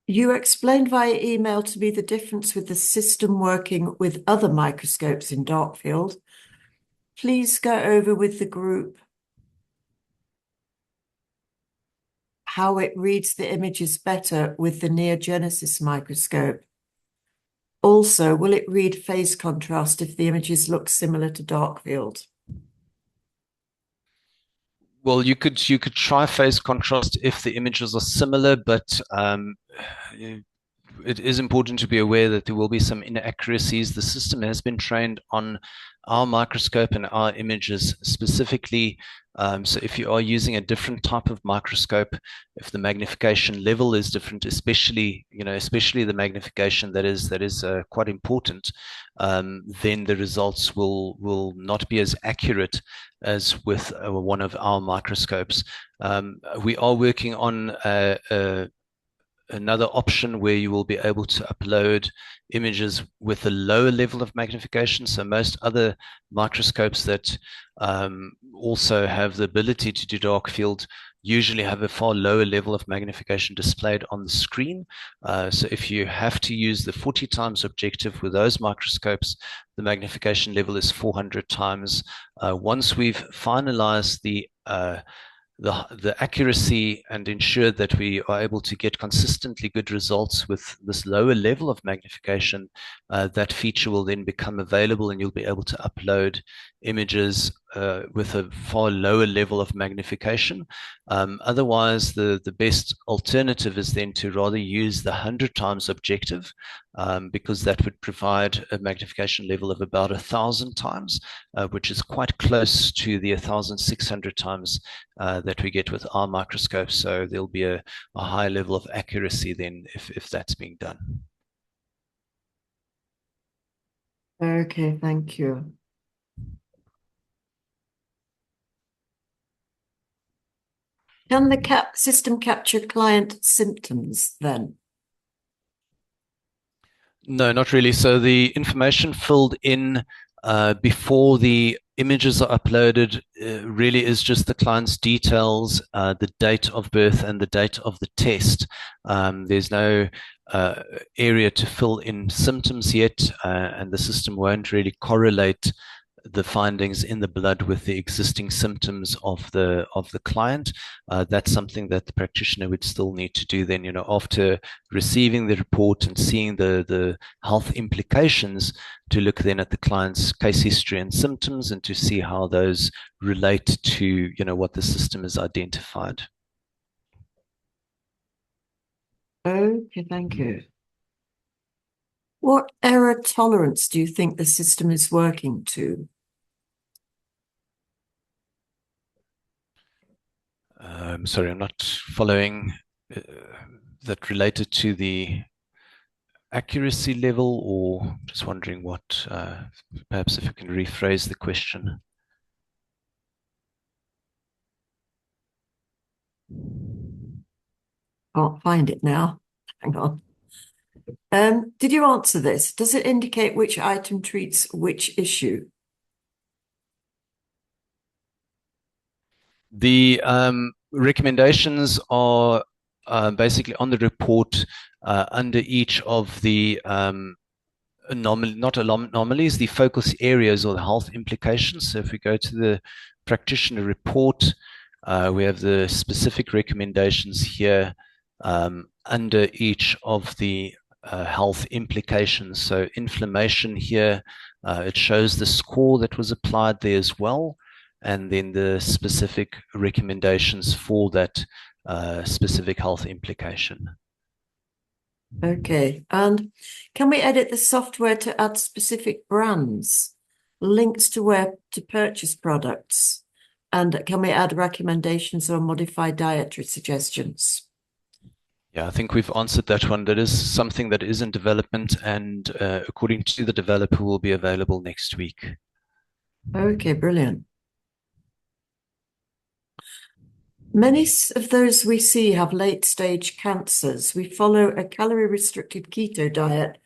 You explained via email to me the difference with the system working with other microscopes in dark field. Please go over with the group how it reads the images better with the NeoGenesis microscope. Also, will it read phase contrast if the images look similar to dark field? Well, you could try phase contrast if the images are similar, but it is important to be aware that there will be some inaccuracies. The system has been trained on our microscope and our images specifically. So if you are using a different type of microscope, if the magnification level is different, especially the magnification that is quite important, then the results will not be as accurate as with one of our microscopes. We are working on another option where you will be able to upload images with a lower level of magnification. So most other microscopes that also have the ability to do dark field usually have a far lower level of magnification displayed on the screen. So if you have to use the 40 times objective with those microscopes, the magnification level is 400 times. Once we've finalized the accuracy and ensure that we are able to get consistently good results with this lower level of magnification, that feature will then become available and you'll be able to upload images with a far lower level of magnification. Otherwise, the best alternative is then to rather use the 100 times objective, because that would provide a magnification level of about 1,000 times, which is quite close to the 1,600 times that we get with our microscope. So there'll be a high level of accuracy then if that's being done. Okay, thank you. Can the system capture client symptoms then? No, not really. So the information filled in before the images are uploaded really is just the client's details, the date of birth and the date of the test. There's no area to fill in symptoms yet, and the system won't really correlate the findings in the blood with the existing symptoms of the client. That's something that the practitioner would still need to do then, after receiving the report and seeing the health implications, to look then at the client's case history and symptoms and to see how those relate to, what the system has identified. Okay, thank you. What error tolerance do you think the system is working to? Sorry, I'm not following. That related to the accuracy level, or just wondering what, perhaps if you can rephrase the question. Can't find it now. Hang on. Did you answer this? Does it indicate which item treats which issue? The recommendations are basically on the report under each of the anomalies, the focus areas or the health implications. So if we go to the practitioner report, we have the specific recommendations here under each of the health implications. So inflammation here, it shows the score that was applied there as well, and then the specific recommendations for that specific health implication. Okay, and can we edit the software to add specific brands, links to where to purchase products, and can we add recommendations or modify dietary suggestions? Yeah, I think we've answered that one. That is something that is in development, and according to the developer, will be available next week. Okay, brilliant. Many of those we see have late-stage cancers. We follow a calorie-restricted keto diet.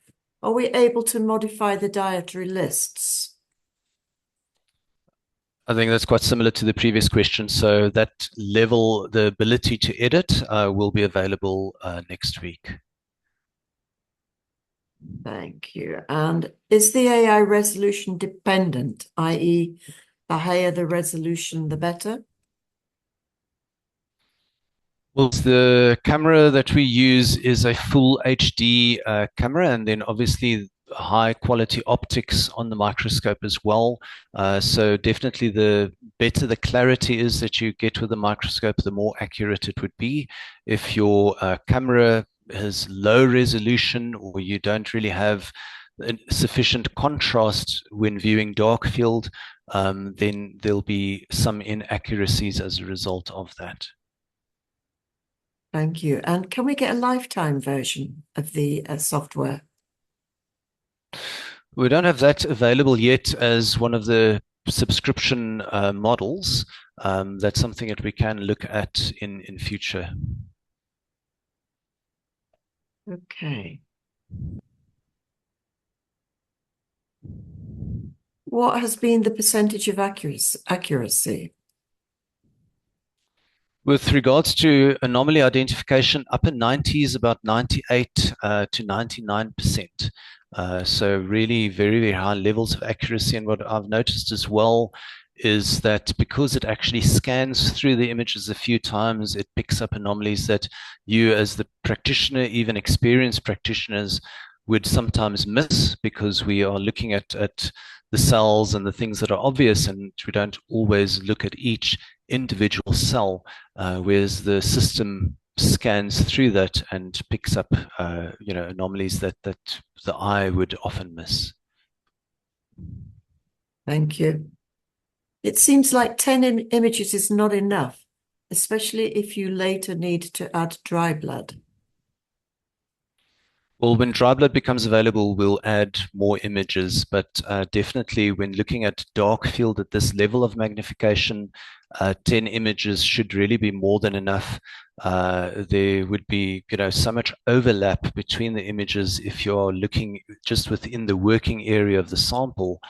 Are we able to modify the dietary lists? I think that's quite similar to the previous question. So that level, the ability to edit, will be available next week. Thank you. And is the AI resolution dependent, i.e., the higher the resolution, the better? Well, the camera that we use is a full HD camera, and then obviously high quality optics on the microscope as well. So definitely the better the clarity is that you get with the microscope, the more accurate it would be. If your camera has low resolution or you don't really have sufficient contrast when viewing dark field, then there'll be some inaccuracies as a result of that. Thank you. And can we get a lifetime version of the software? We don't have that available yet as one of the subscription models. That's something that we can look at in future. Okay. What has been the percentage of accuracy? With regards to anomaly identification, upper 90s, about 98 to 99%. So really very, very high levels of accuracy. And what I've noticed as well is that because it actually scans through the images a few times, it picks up anomalies that you as the practitioner, even experienced practitioners, would sometimes miss because we are looking at the cells and the things that are obvious, and we don't always look at each individual cell, whereas the system scans through that and picks up anomalies that the eye would often miss. Thank you. It seems like 10 images is not enough, especially if you later need to add dry blood. Well, when dry blood becomes available, we'll add more images, but definitely when looking at dark field at this level of magnification, 10 images should really be more than enough. There would be, so much overlap between the images if you're looking just within the working area of the sample.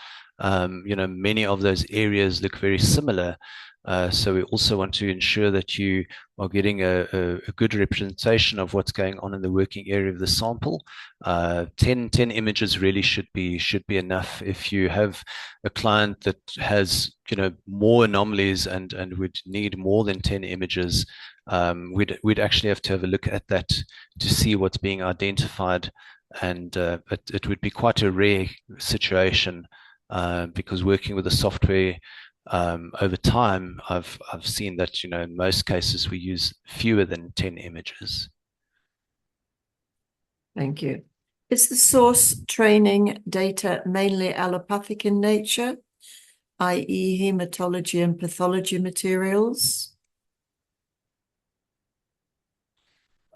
Many of those areas look very similar. So we also want to ensure that you are getting a good representation of what's going on in the working area of the sample. 10 images really should be enough. If you have a client that has more anomalies and would need more than 10 images, we'd actually have to have a look at that to see what's being identified, and it would be quite a rare situation, because working with the software over time, I've seen that in most cases we use fewer than 10 images. Thank you. Is the source training data mainly allopathic in nature, i.e. hematology and pathology materials?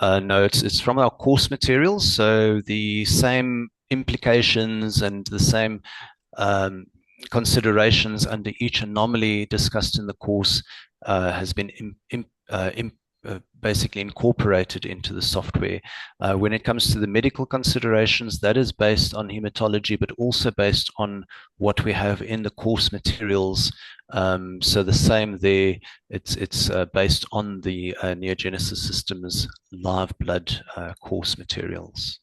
No, it's from our course materials. So the same implications and the same considerations under each anomaly discussed in the course has been basically incorporated into the software. When it comes to the medical considerations, that is based on hematology, but also based on what we have in the course materials. So the same there, it's based on the NeoGenesis system's live blood course materials.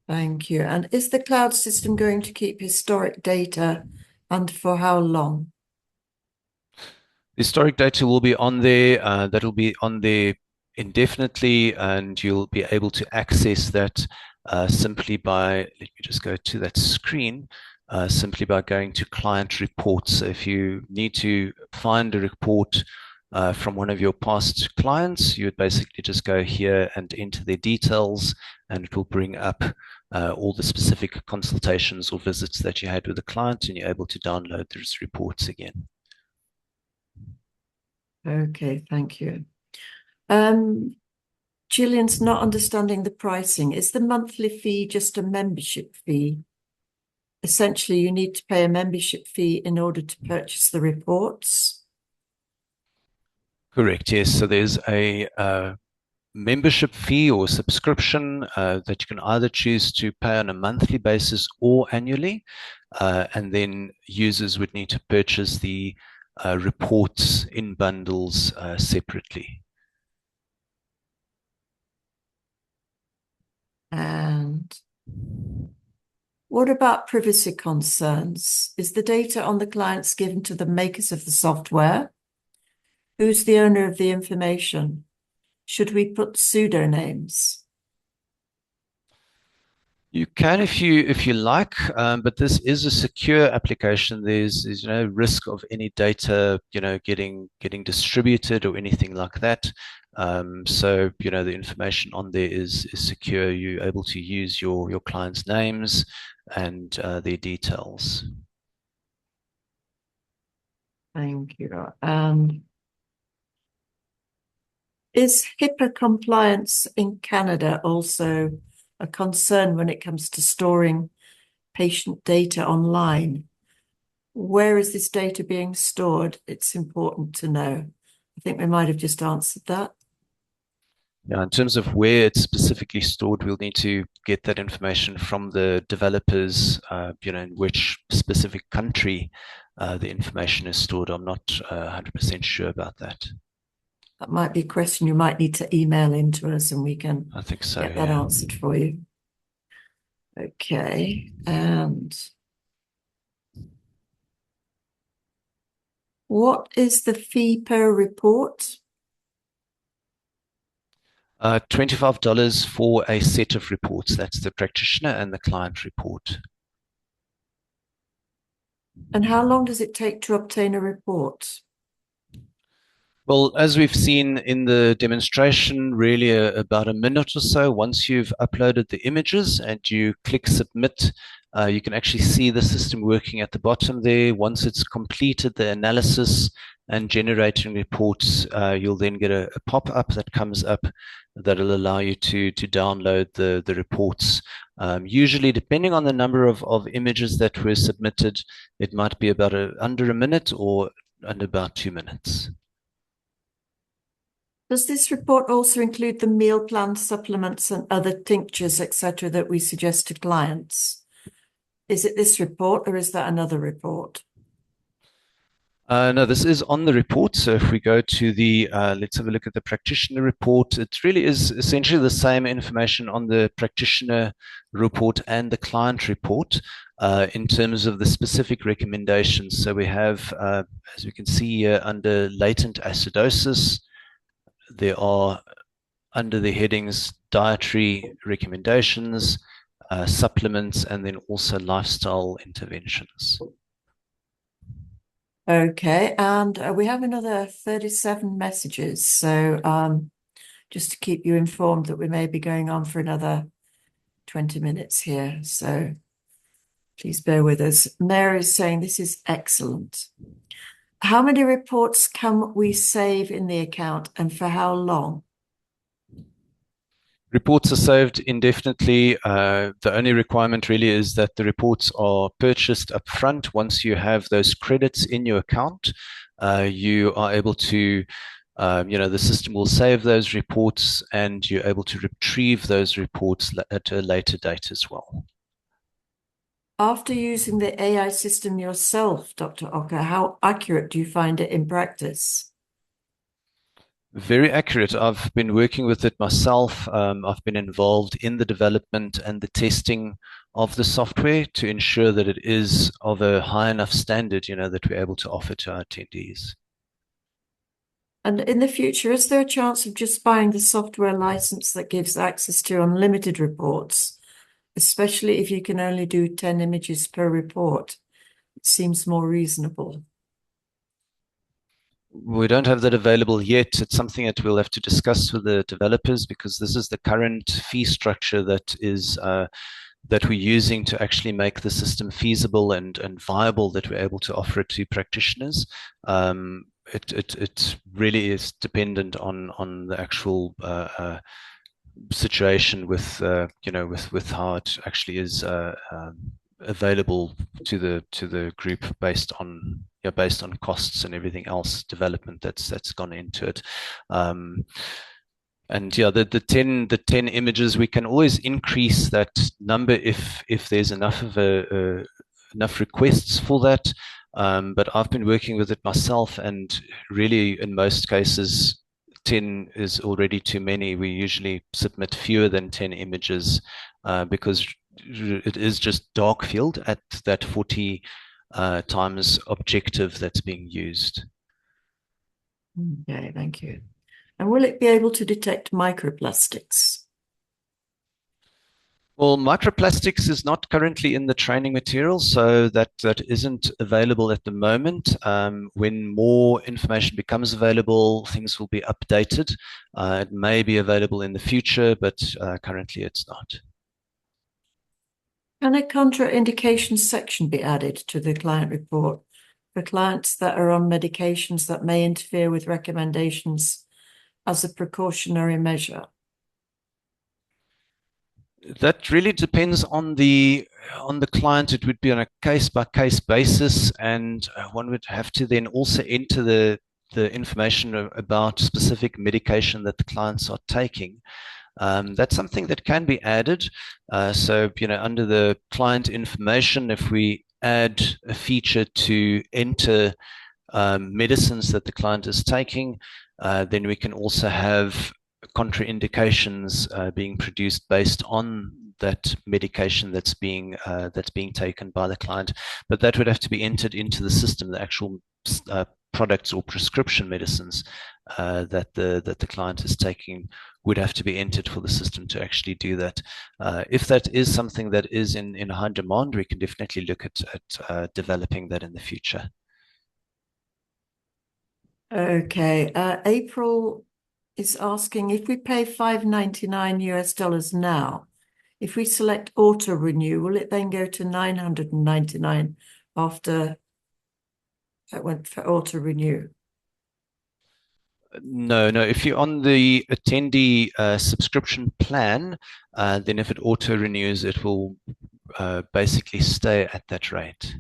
Thank you. And is the cloud system going to keep historic data, and for how long? Historic data will be on there. That'll be on there indefinitely, and you'll be able to access that simply by, let me just go to that screen, simply by going to client reports. So if you need to find a report from one of your past clients, you would basically just go here and enter their details, and it will bring up all the specific consultations or visits that you had with the client, and you're able to download those reports again. Okay, thank you. Gillian's not understanding the pricing. Is the monthly fee just a membership fee? Essentially, you need to pay a membership fee in order to purchase the reports. Correct, yes. So there's a membership fee or subscription that you can either choose to pay on a monthly basis or annually. And then users would need to purchase the reports in bundles separately. And what about privacy concerns? Is the data on the clients given to the makers of the software? Who's the owner of the information? Should we put pseudonames? You can if you like, but this is a secure application. There's no risk of any data getting distributed or anything like that. So the information on there is secure. You're able to use your clients' names and their details. Thank you. Is HIPAA compliance in Canada also a concern when it comes to storing patient data online? Where is this data being stored? It's important to know. I think we might have just answered that. Yeah, in terms of where it's specifically stored, we'll need to get that information from the developers, in which specific country the information is stored. I'm not 100% sure about that. That might be a question you might need to email in to us and we can I think so, get that yeah. answered for you. Okay, and what is the fee per report? $25 for a set of reports. That's the practitioner and the client report. And how long does it take to obtain a report? Well, as we've seen in the demonstration, really about a minute or so. Once you've uploaded the images and you click submit, you can actually see the system working at the bottom there. Once it's completed the analysis and generating reports, you'll then get a pop-up that comes up that'll allow you to download the reports. Usually, depending on the number of images that were submitted, it might be about under a minute or under about 2 minutes. Does this report also include the meal plan supplements and other tinctures, etc., that we suggest to clients? Is it this report or is that another report? No, this is on the report. So if we go to the, let's have a look at the practitioner report. It really is essentially the same information on the practitioner report and the client report in terms of the specific recommendations. So we have, as we can see here, under latent acidosis, there are under the headings dietary recommendations, supplements, and then also lifestyle interventions. Okay, and we have another 37 messages. So just to keep you informed that we may be going on for another 20 minutes here. So please bear with us. Mary is saying this is excellent. How many reports can we save in the account and for how long? Reports are saved indefinitely. The only requirement really is that the reports are purchased up front. Once you have those credits in your account, you are able to, the system will save those reports and you're able to retrieve those reports at a later date as well. After using the AI system yourself, Dr. Okker, how accurate do you find it in practice? Very accurate. I've been working with it myself. I've been involved in the development and the testing of the software to ensure that it is of a high enough standard, that we're able to offer to our attendees. And in the future, is there a chance of just buying the software license that gives access to unlimited reports, especially if you can only do 10 images per report? It seems more reasonable. We don't have that available yet. It's something that we'll have to discuss with the developers because this is the current fee structure that is that we're using to actually make the system feasible and viable, that we're able to offer it to practitioners. It really is dependent on the actual situation with with how it actually is available to the group based on costs and everything else, development that's gone into it. And yeah, the ten images, we can always increase that number if there's enough of enough requests for that. But I've been working with it myself, and really, in most cases, 10 is already too many. We usually submit fewer than 10 images because it is just dark field at that 40 times objective that's being used. Okay, thank you. And will it be able to detect microplastics? Well, microplastics is not currently in the training material, so that isn't available at the moment. When more information becomes available, things will be updated. It may be available in the future, but currently it's not. Can a contraindications section be added to the client report for clients that are on medications that may interfere with recommendations as a precautionary measure? That really depends on the client. It would be on a case by case basis, and one would have to then also enter the information about specific medication that the clients are taking. That's something that can be added. So, under the client information, if we add a feature to enter medicines that the client is taking, then we can also have contraindications being produced based on that medication that's being taken by the client. But that would have to be entered into the system, the actual products or prescription medicines that the client is taking would have to be entered for the system to actually do that. If that is something that is in high demand, we can definitely look at developing that in the future. Okay, April is asking if we pay $5.99 US now, if we select auto renew, will it then go to 999 after it went for auto renew? No, no. If you're on the attendee subscription plan, then if it auto renews, it will basically stay at that rate.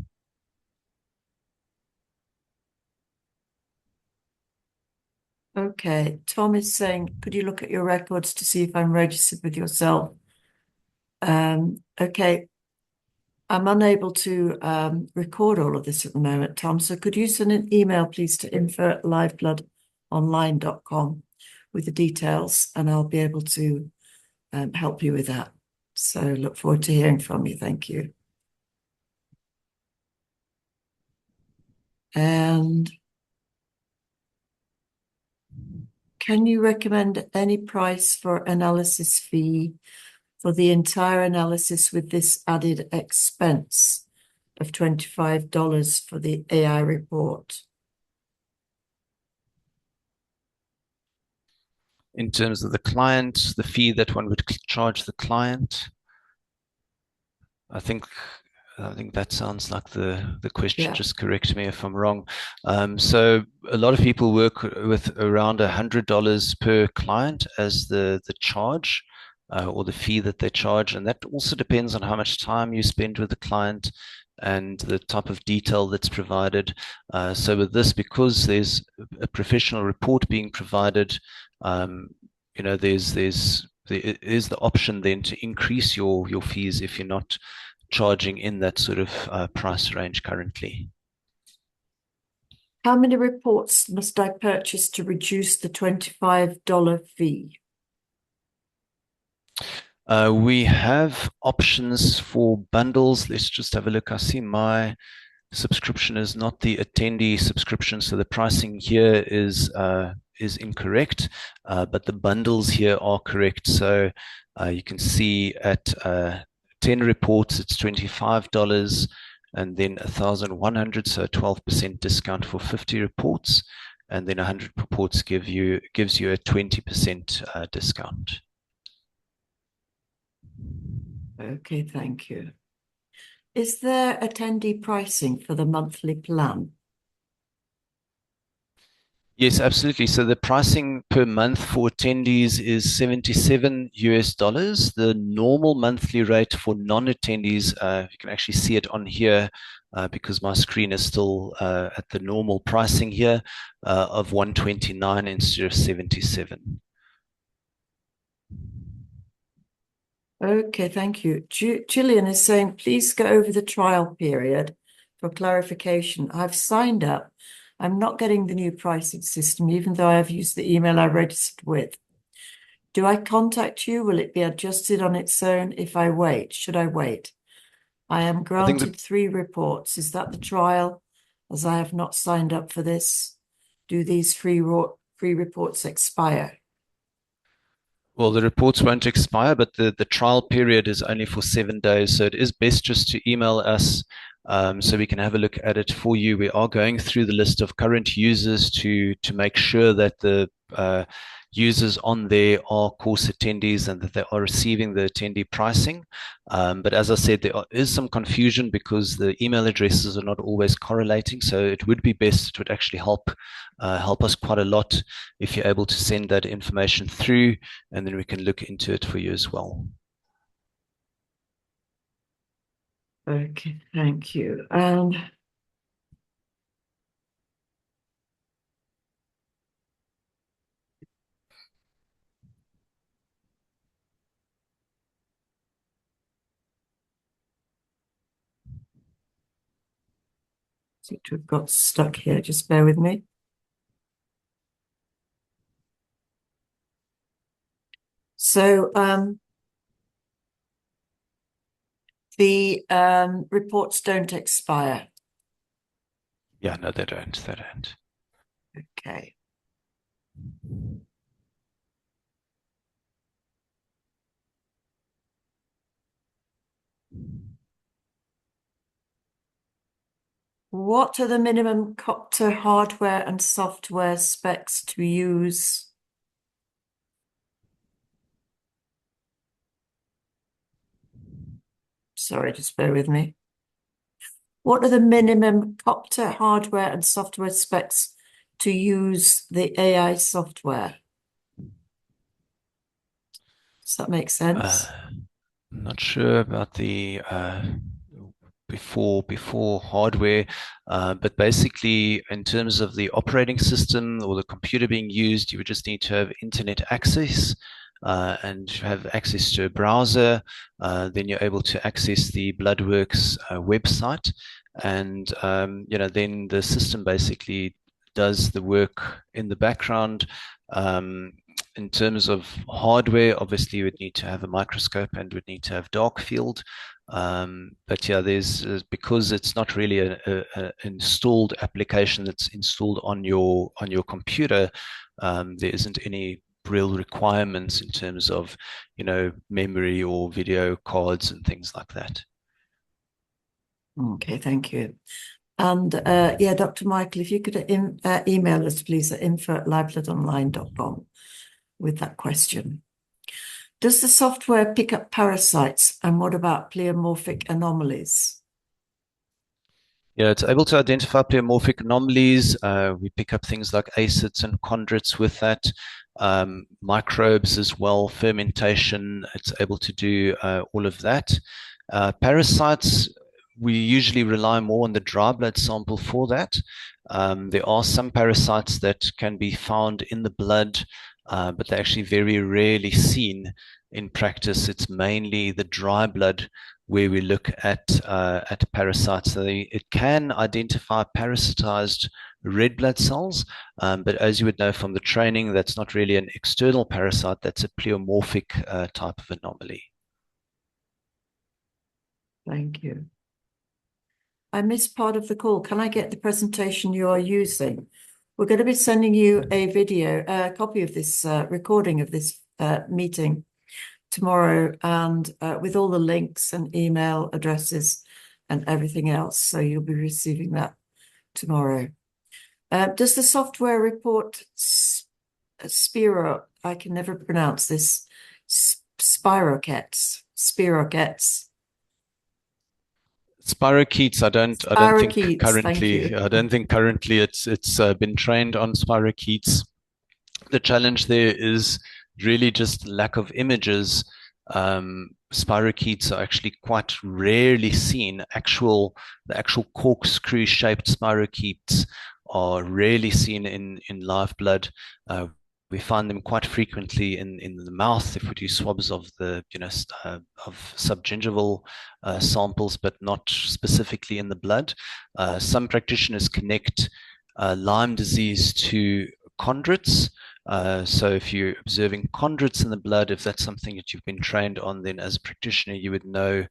Okay, Tom is saying, could you look at your records to see if I'm registered with yourself? Okay, I'm unable to record all of this at the moment, Tom. So could you send an email, please, to info@livebloodonline.com with the details, and I'll be able to help you with that. So look forward to hearing from you. Thank you. And can you recommend any price for analysis fee for the entire analysis with this added expense of $25 for the AI report? In terms of the client, the fee that one would charge the client, I think that sounds like the question. Yeah. Just correct me if I'm wrong. So a lot of people work with around $100 per client as the charge or the fee that they charge, and that also depends on how much time you spend with the client and the type of detail that's provided. So with this, because there's a professional report being provided, there is the option then to increase your fees if you're not charging in that sort of price range currently. How many reports must I purchase to reduce the $25 fee? We have options for bundles. Let's just have a look. I see my subscription is not the attendee subscription, so the pricing here is incorrect, but the bundles here are correct. So you can see at 10 reports, it's $25, and then 1,100, so 12% discount for 50 reports, and then 100 reports gives you a 20% discount. Okay, thank you. Is there attendee pricing for the monthly plan? Yes, absolutely. So the pricing per month for attendees is $77 US. The normal monthly rate for non-attendees, you can actually see it on here because my screen is still at the normal pricing here of $129 instead of $77. Okay, thank you. Gillian is saying, please go over the trial period for clarification. I've signed up. I'm not getting the new pricing system, even though I have used the email I registered with. Do I contact you? Will it be adjusted on its own if I wait? Should I wait? I am I think granted 3 reports. Is that the trial? As I have not signed up for this, do these free reports expire? Well, the reports won't expire, but the trial period is only for 7 days. So it is best just to email us so we can have a look at it for you. We are going through the list of current users to make sure that the users on there are course attendees and that they are receiving the attendee pricing. But as I said, is some confusion because the email addresses are not always correlating. So it would be best, it would actually help us quite a lot if you're able to send that information through, and then we can look into it for you as well. Okay, thank you. Seem to have got stuck here. Just bear with me. So the reports don't expire. Yeah, no, they don't. They don't. Okay. What are the minimum copter hardware and software specs to use? Sorry, just bear with me. What are the minimum copter hardware and software specs to use the AI software? Does that make sense? I'm not sure about the before hardware, but basically in terms of the operating system or the computer being used, you would just need to have internet access. And have access to a browser, then you're able to access the Bloodworks website, and then the system basically does the work in the background. In terms of hardware, obviously you would need to have a microscope and would need to have dark field. But yeah, there's because it's not really a installed application that's installed on your computer. There isn't any real requirements in terms of memory or video cards and things like that. Okay, thank you. And yeah, Dr. Michael, if you could email us, please, at info@livebloodonline.com with that question. Does the software pick up parasites, and what about pleomorphic anomalies? Yeah, it's able to identify pleomorphic anomalies. We pick up things like acids and chondrites with that. Microbes as well, fermentation. It's able to do all of that. Parasites, we usually rely more on the dry blood sample for that. There are some parasites that can be found in the blood, but they're actually very rarely seen in practice. It's mainly the dry blood where we look at parasites. So it can identify parasitized red blood cells, but as you would know from the training, that's not really an external parasite. That's a pleomorphic type of anomaly. Thank you. I missed part of the call. Can I get the presentation you are using? We're going to be sending you a video, a copy of this recording of this meeting tomorrow, and with all the links and email addresses and everything else. So you'll be receiving that tomorrow. Does the software report Spiro? I can never pronounce this. Spirochetes. Spirochetes, I don't think Spirochetes, thank currently. you. I don't think currently it's been trained on spirochetes. The challenge there is really just lack of images. Spirochetes are actually quite rarely seen. The actual corkscrew shaped spirochetes are rarely seen in live blood. We find them quite frequently in the mouth if we do swabs of the of subgingival samples, but not specifically in the blood. Some practitioners connect Lyme disease to chondrites. So if you're observing chondrites in the blood, if that's something that you've been trained on, then as a practitioner, you would know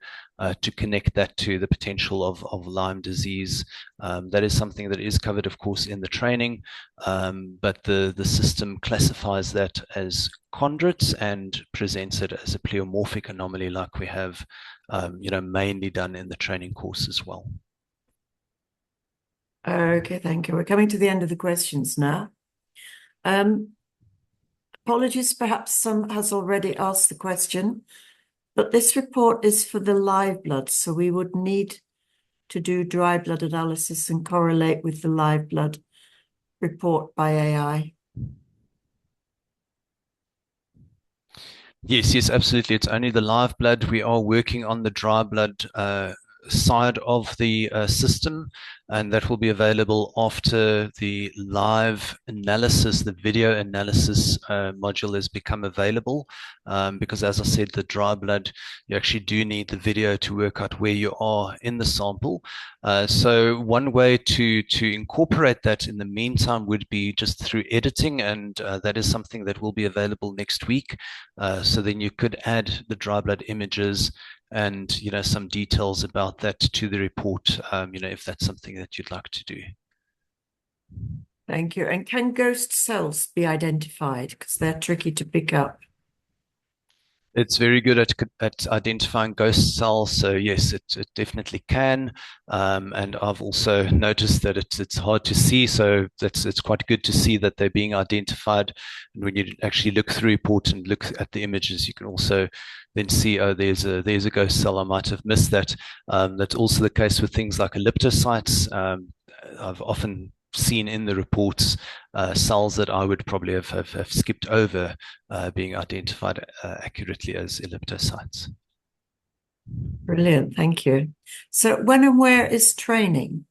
to connect that to the potential of Lyme disease. That is something that is covered, of course, in the training, but the system classifies that as chondrites and presents it as a pleomorphic anomaly like we have, mainly done in the training course as well. Okay, thank you. We're coming to the end of the questions now. Apologies, perhaps some has already asked the question, but this report is for the live blood, so we would need to do dry blood analysis and correlate with the live blood report by AI. Yes, absolutely. It's only the live blood. We are working on the dry blood side of the system, and that will be available after the live analysis, the video analysis module has become available. Because as I said, the dry blood, you actually do need the video to work out where you are in the sample. So one way to incorporate that in the meantime would be just through editing, and that is something that will be available next week. So then you could add the dry blood images and some details about that to the report, if that's something that you'd like to do. Thank you. And can ghost cells be identified? Because they're tricky to pick up. It's very good at identifying ghost cells. So yes, it definitely can. And I've also noticed that it's hard to see. So it's quite good to see that they're being identified. And when you actually look through report and look at the images, you can also then see, oh, there's a ghost cell. I might have missed that. That's also the case with things like elliptocytes. I've often seen in the reports cells that I would probably have skipped over being identified accurately as elliptocytes. Brilliant, thank you. So when and where is training?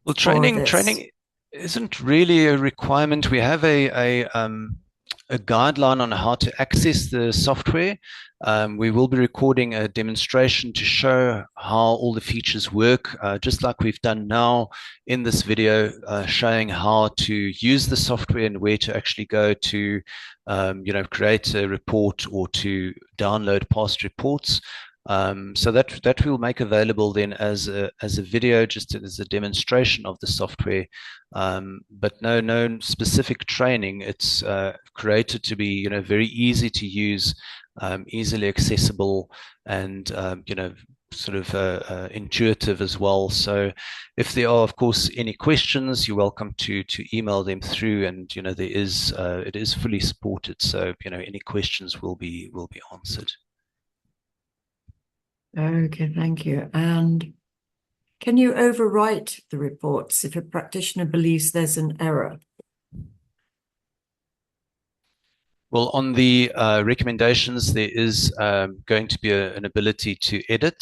Well, training isn't really a requirement. We have a guideline on how to access the software. We will be recording a demonstration to show how all the features work, just like we've done now in this video, showing how to use the software and where to actually go to, create a report or to download past reports. So that we'll make available then as a video, just as a demonstration of the software, but no specific training. It's created to be very easy to use, easily accessible, and sort of intuitive as well. So if there are, of course, any questions, you're welcome to email them through, and there is it is fully supported. So any questions will be answered. Okay, thank you. And can you overwrite the reports if a practitioner believes there's an error? Well, on the recommendations, there is going to be an ability to edit,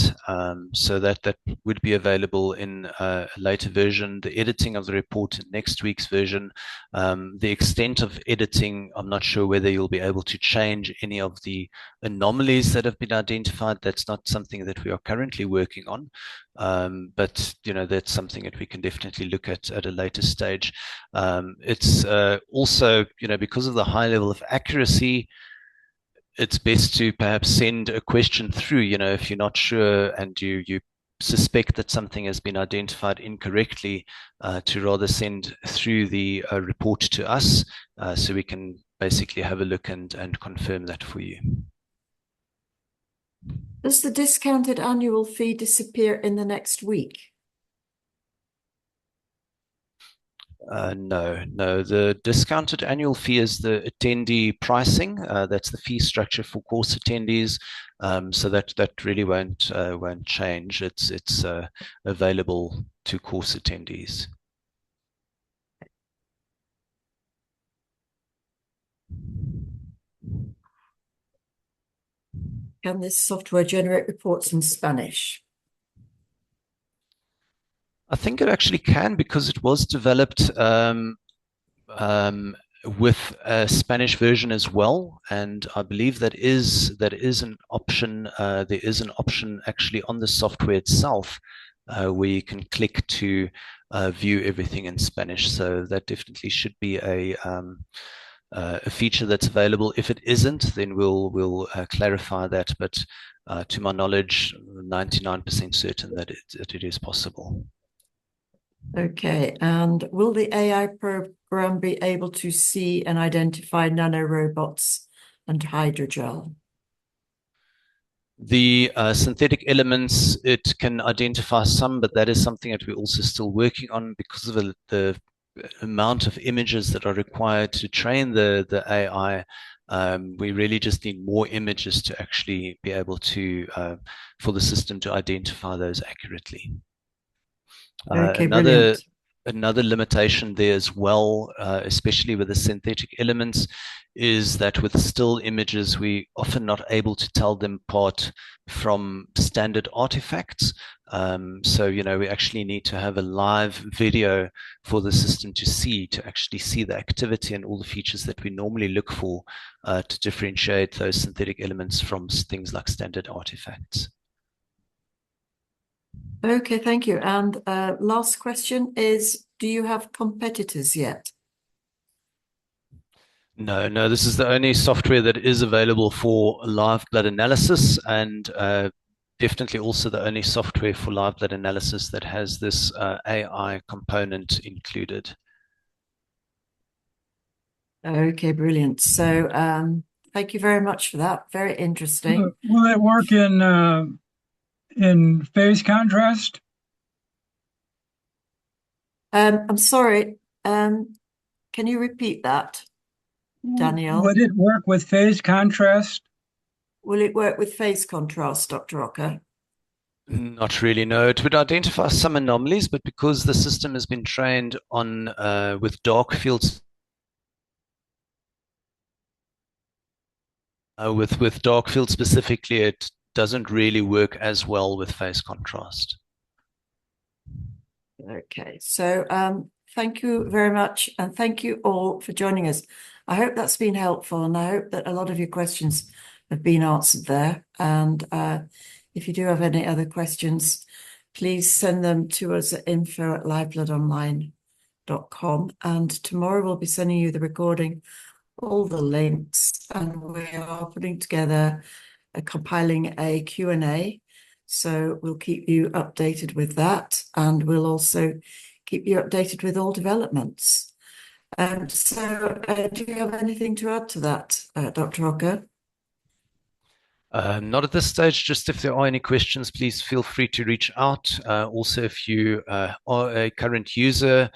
so that would be available in a later version. The editing of the report in next week's version. The extent of editing, I'm not sure whether you'll be able to change any of the anomalies that have been identified. That's not something that we are currently working on. But that's something that we can definitely look at a later stage. It's also because of the high level of accuracy, it's best to perhaps send a question through. If you're not sure and you suspect that something has been identified incorrectly, to rather send through the report to us, so we can basically have a look and confirm that for you. Does the discounted annual fee disappear in the next week? No. The discounted annual fee is the attendee pricing. That's the fee structure for course attendees. So that really won't change. It's available to course attendees. Can this software generate reports in Spanish? I think it actually can, because it was developed with a Spanish version as well, and I believe that is an option. There is an option actually on the software itself where you can click to view everything in Spanish. So that definitely should be a feature that's available. If it isn't, then we'll clarify that. But to my knowledge, 99% certain that it is possible. Okay, and will the AI program be able to see and identify nanorobots and hydrogel? The synthetic elements, it can identify some, but that is something that we're also still working on because of the amount of images that are required to train the AI. We really just need more images to actually be able to, for the system to identify those accurately. Okay, Another brilliant. another limitation there as well, especially with the synthetic elements, is that with still images, we often not able to tell them apart from standard artifacts. So, we actually need to have a live video for the system to actually see the activity and all the features that we normally look for to differentiate those synthetic elements from things like standard artifacts. Okay, thank you. And last question is, do you have competitors yet? No, this is the only software that is available for live blood analysis, and definitely also the only software for live blood analysis that has this AI component included. Okay, brilliant. So thank you very much for that. Very interesting. Will it work in phase contrast? I'm sorry. Can you repeat that, Danielle? Would it work with phase contrast? Will it work with phase contrast, Dr. Okker? Not really, no. It would identify some anomalies, but because the system has been trained on with dark fields, with dark field specifically, it doesn't really work as well with phase contrast. Okay, so thank you very much, and thank you all for joining us. I hope that's been helpful, and I hope that a lot of your questions have been answered there. And if you do have any other questions, please send them to us at info@livebloodonline.com. And tomorrow we'll be sending you the recording, all the links, and we are putting together, compiling a Q&A. So we'll keep you updated with that, and we'll also keep you updated with all developments. Do you have anything to add to that, Dr. Okker? Not at this stage. Just if there are any questions, please feel free to reach out. Also, if you are a current user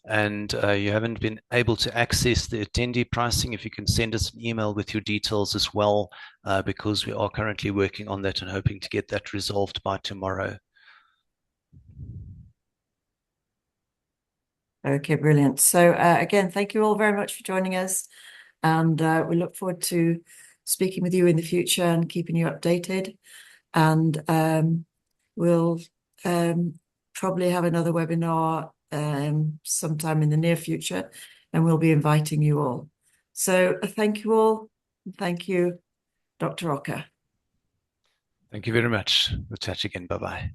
and you haven't been able to access the attendee pricing, if you can send us an email with your details as well, because we are currently working on that and hoping to get that resolved by tomorrow. Okay, brilliant. So again, thank you all very much for joining us, and we look forward to speaking with you in the future and keeping you updated. And we'll probably have another webinar sometime in the near future, and we'll be inviting you all. So thank you all. Thank you, Dr. Okker. Thank you very much. We'll chat again. Bye-bye.